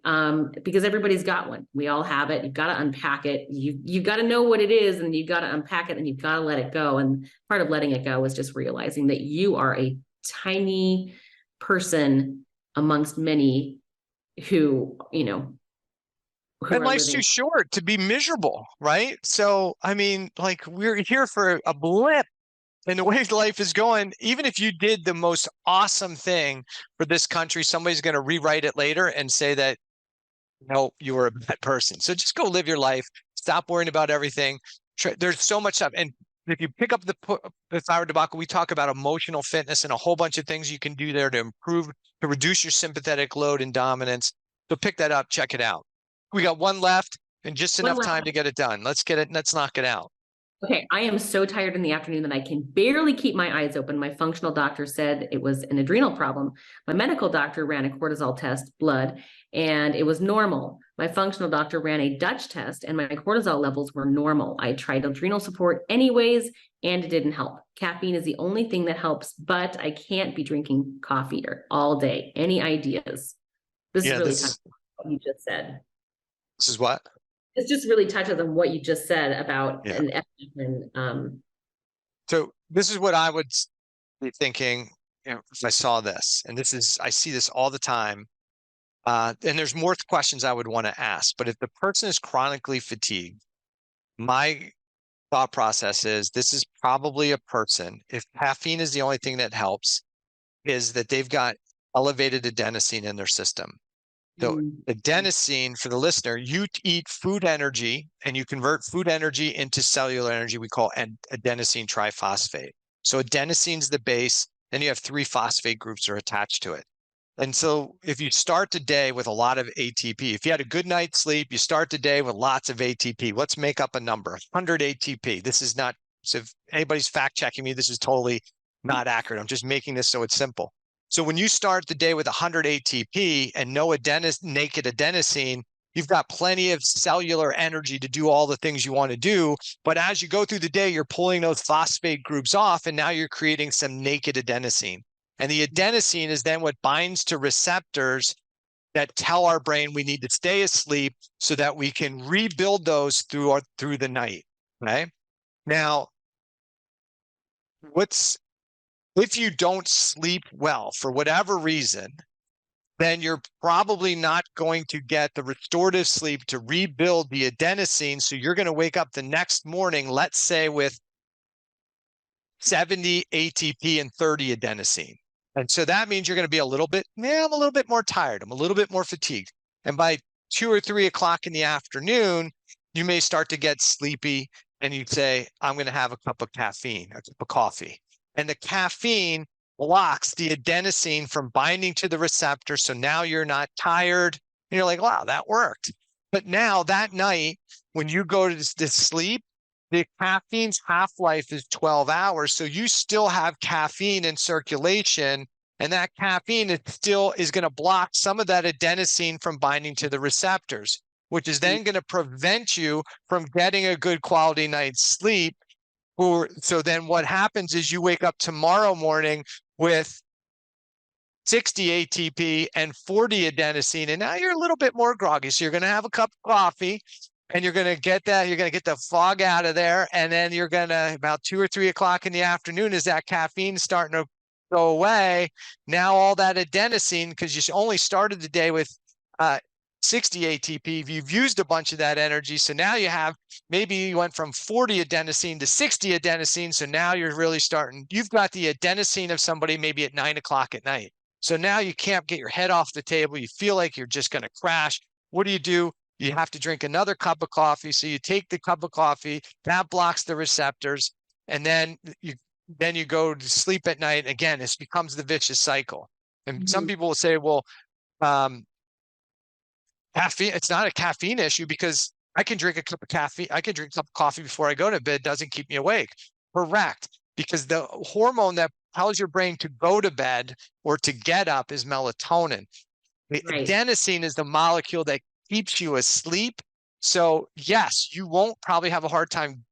Because everybody's got one. We all have it. You've got to unpack it. You've got to know what it is, and you've got to unpack it, and you've got to let it go. And part of letting it go is just realizing that you are a tiny person amongst many who, who And are life's too living. short to be miserable, right? So, I mean, like, we're here for a blip in the way life is going. Even if you did the most awesome thing for this country, somebody's going to rewrite it later and say that, no, you were a bad person. So just go live your life. Stop worrying about everything. There's so much stuff. And if you pick up the thyroid debacle, we talk about emotional fitness and a whole bunch of things you can do there to improve, to reduce your sympathetic load and dominance. So pick that up, check it out. We got one left and just One enough last. time to get it done. Let's get it. Let's knock it out. Okay, I am so tired in the afternoon that I can barely keep my eyes open. My functional doctor said it was an adrenal problem. My medical doctor ran a cortisol test, blood, and it was normal. My functional doctor ran a Dutch test, and my cortisol levels were normal. I tried adrenal support anyways, and it didn't help. Caffeine is the only thing that helps, but I can't be drinking coffee all day. Any ideas? This is Yeah, really this tough, is what you just said. this is what? This just really touches on what you just said about Yeah. an estrogen. So this is what I would be thinking, if I saw this, and I see this all the time. And there's more questions I would want to ask, but if the person is chronically fatigued, my thought process is this is probably a person, if caffeine is the only thing that helps, is that they've got elevated adenosine in their system. So Mm. adenosine, for the listener, you eat food energy and you convert food energy into cellular energy. We call adenosine triphosphate. So adenosine's the base, then you have 3 phosphate groups are attached to it. And so if you start the day with a lot of ATP, if you had a good night's sleep, you start the day with lots of ATP. Let's make up a number, 100 ATP. This is not, so if anybody's fact checking me, this is totally not accurate. I'm just making this so it's simple. So when you start the day with 100 ATP and no naked adenosine, you've got plenty of cellular energy to do all the things you want to do. But as you go through the day, you're pulling those phosphate groups off, and now you're creating some naked adenosine. And the adenosine is then what binds to receptors that tell our brain we need to stay asleep so that we can rebuild those through the night. Okay. Now, if you don't sleep well for whatever reason, then you're probably not going to get the restorative sleep to rebuild the adenosine. So you're going to wake up the next morning, let's say, with 70 ATP and 30 adenosine. And so that means you're going to be I'm a little bit more tired. I'm a little bit more fatigued. And by 2 or 3 o'clock in the afternoon, you may start to get sleepy and you'd say, I'm going to have a cup of caffeine, a cup of coffee. And the caffeine blocks the adenosine from binding to the receptor. So now you're not tired. And you're like, wow, that worked. But now that night, when you go to sleep, the caffeine's half-life is 12 hours. So you still have caffeine in circulation, and that caffeine is going to block some of that adenosine from binding to the receptors, which is then going to prevent you from getting a good quality night's sleep. So then what happens is you wake up tomorrow morning with 60 ATP and 40 adenosine, and now you're a little bit more groggy. So you're going to have a cup of coffee, and you're going to get the fog out of there. And then you're going to, about 2 or 3 o'clock in the afternoon, as that caffeine starting to go away, now all that adenosine, because you only started the day with 60 ATP, you've used a bunch of that energy. So now maybe you went from 40 adenosine to 60 adenosine. So now you've got the adenosine of somebody maybe at 9 o'clock at night. So now you can't get your head off the table. You feel like you're just going to crash. What do? You have to drink another cup of coffee. So you take the cup of coffee, that blocks the receptors, and then you go to sleep at night. Again, it becomes the vicious cycle. And some people will say, well, caffeine, it's not a caffeine issue because I can drink a cup of coffee before I go to bed. It doesn't keep me awake. Correct. Because the hormone that tells your brain to go to bed or to get up is melatonin. The adenosine is the molecule that keeps you asleep. So yes, you won't probably have a hard time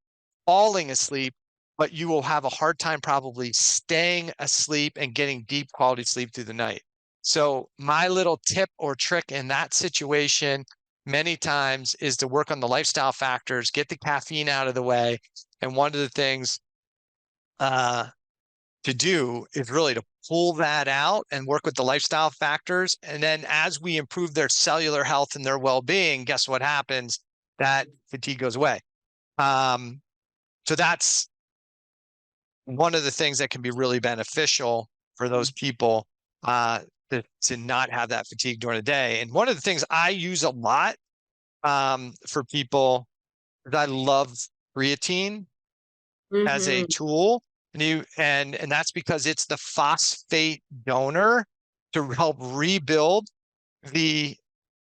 falling asleep, but you will have a hard time probably staying asleep and getting deep quality sleep through the night. So my little tip or trick in that situation many times is to work on the lifestyle factors, get the caffeine out of the way. And one of the things to do is really to pull that out and work with the lifestyle factors. And then as we improve their cellular health and their well-being, guess what happens? That fatigue goes away. So that's one of the things that can be really beneficial for those people to not have that fatigue during the day. And one of the things I use a lot for people is I love creatine as a tool. And that's because it's the phosphate donor to help rebuild the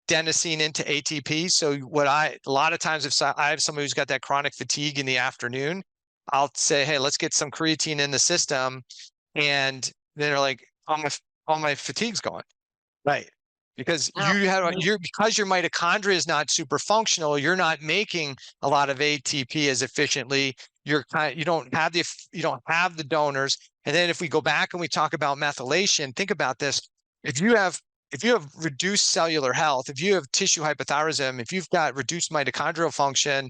adenosine into ATP. So a lot of times if I have somebody who's got that chronic fatigue in the afternoon, I'll say, hey, let's get some creatine in the system. And they're like, all my fatigue's gone. Right. Because because your mitochondria is not super functional, you're not making a lot of ATP as efficiently. You don't have the donors. And then if we go back and we talk about methylation, think about this. If you have reduced cellular health, if you have tissue hypothyroidism, if you've got reduced mitochondrial function,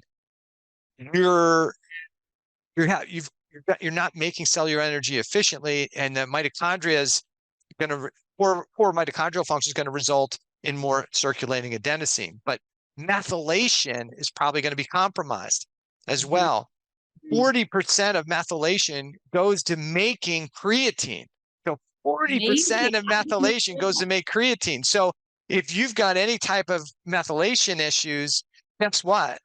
you're not making cellular energy efficiently, and the mitochondria is going to poor mitochondrial function is going to result in more circulating adenosine. But methylation is probably going to be compromised as well. 40% of methylation goes to making creatine. So 40% of methylation goes to make creatine. So if you've got any type of methylation issues, guess what?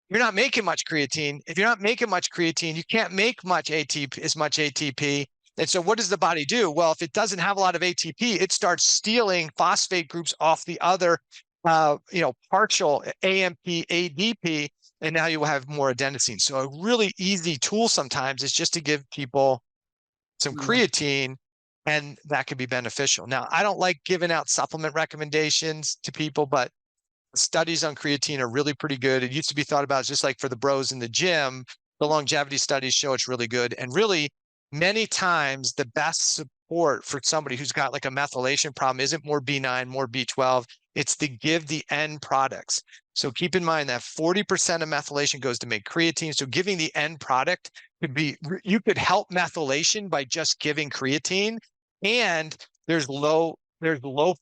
You're not making much creatine. If you're not making much creatine, you can't make much ATP, as much ATP. And so what does the body do? Well, if it doesn't have a lot of ATP, it starts stealing phosphate groups off the other, partial AMP, ADP, and now you will have more adenosine. So a really easy tool sometimes is just to give people some creatine, and that could be beneficial. Now, I don't like giving out supplement recommendations to people, but studies on creatine are really pretty good. It used to be thought about just like for the bros in the gym. The longevity studies show it's really good. And really, many times the best support for somebody who's got like a methylation problem isn't more B9, more B12. It's to give the end products. So keep in mind that 40% of methylation goes to make creatine. So giving the end product could be, you could help methylation by just giving creatine, and there's low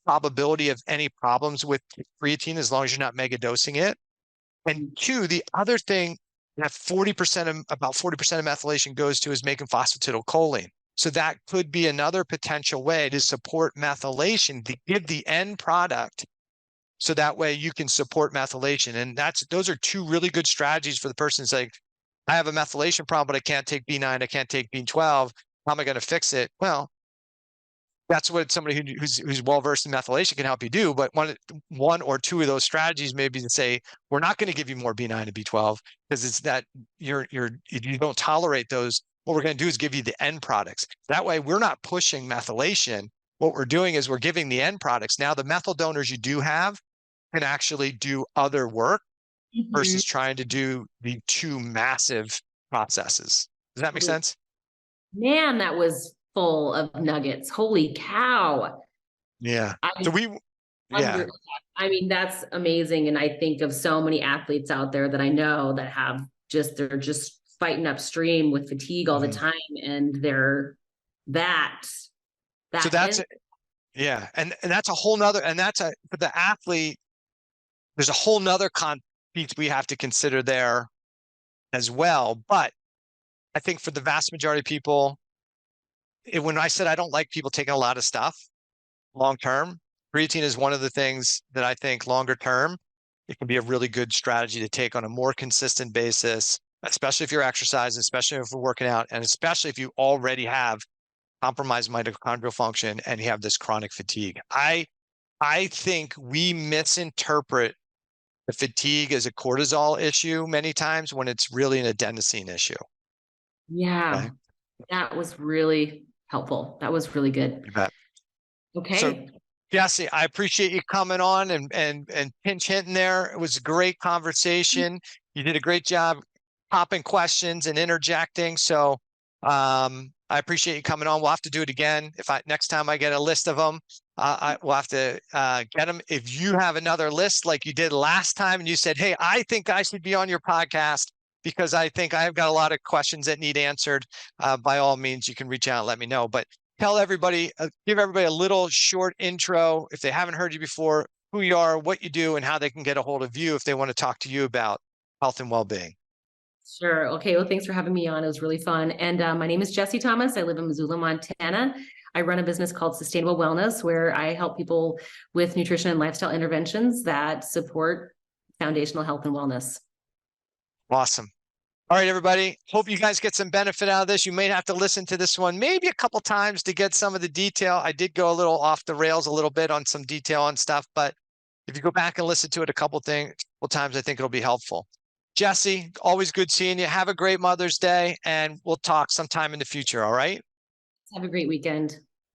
probability of any problems with creatine as long as you're not mega dosing it. And two, the other thing that about 40% of methylation goes to is making phosphatidylcholine. So that could be another potential way to support methylation, to give the end product, so that way you can support methylation. And those are two really good strategies for the person who's like, I have a methylation problem, but I can't take B9, I can't take B12. How am I going to fix it? Well, that's what somebody who's well-versed in methylation can help you do. But one or two of those strategies may be to say, we're not going to give you more B9 and B12 because it's that you don't tolerate those. What we're going to do is give you the end products. That way we're not pushing methylation. What we're doing is we're giving the end products. Now the methyl donors you do have can actually do other work versus trying to do the two massive processes. Does that make sense? Man, that was full of nuggets. Holy cow. Yeah. I mean, that's amazing. And I think of so many athletes out there that I know that they're just fighting upstream with fatigue all the time. And they're so that's it. Yeah. And that's a whole nother, and for the athlete, there's a whole nother piece we have to consider there as well. But I think for the vast majority of people, when I said I don't like people taking a lot of stuff long term, creatine is one of the things that I think longer term, it can be a really good strategy to take on a more consistent basis, especially if you're exercising, especially if we're working out, and especially if you already have compromised mitochondrial function and you have this chronic fatigue. I think we misinterpret the fatigue as a cortisol issue many times when it's really an adenosine issue. Yeah, okay. That was really helpful. That was really good. You bet. Okay. So, Jessie, I appreciate you coming on and pinch hitting there. It was a great conversation. You did a great job popping questions and interjecting. So I appreciate you coming on. We'll have to do it again. Next time I get a list of them, we'll have to get them. If you have another list like you did last time and you said, hey, I think I should be on your podcast because I think I've got a lot of questions that need answered, by all means, you can reach out and let me know. But tell everybody, give everybody a little short intro, if they haven't heard you before, who you are, what you do, and how they can get a hold of you if they want to talk to you about health and well-being. Sure. Okay. Well, thanks for having me on. It was really fun. And my name is Jessie Thomas. I live in Missoula, Montana. I run a business called Sustainable Wellness, where I help people with nutrition and lifestyle interventions that support foundational health and wellness. Awesome. All right, everybody. Hope you guys get some benefit out of this. You may have to listen to this one maybe a couple times to get some of the detail. I did go a little off the rails a little bit on some detail on stuff, but if you go back and listen to it a couple times, I think it'll be helpful. Jessie, always good seeing you. Have a great Mother's Day, and we'll talk sometime in the future. All right. Have a great weekend.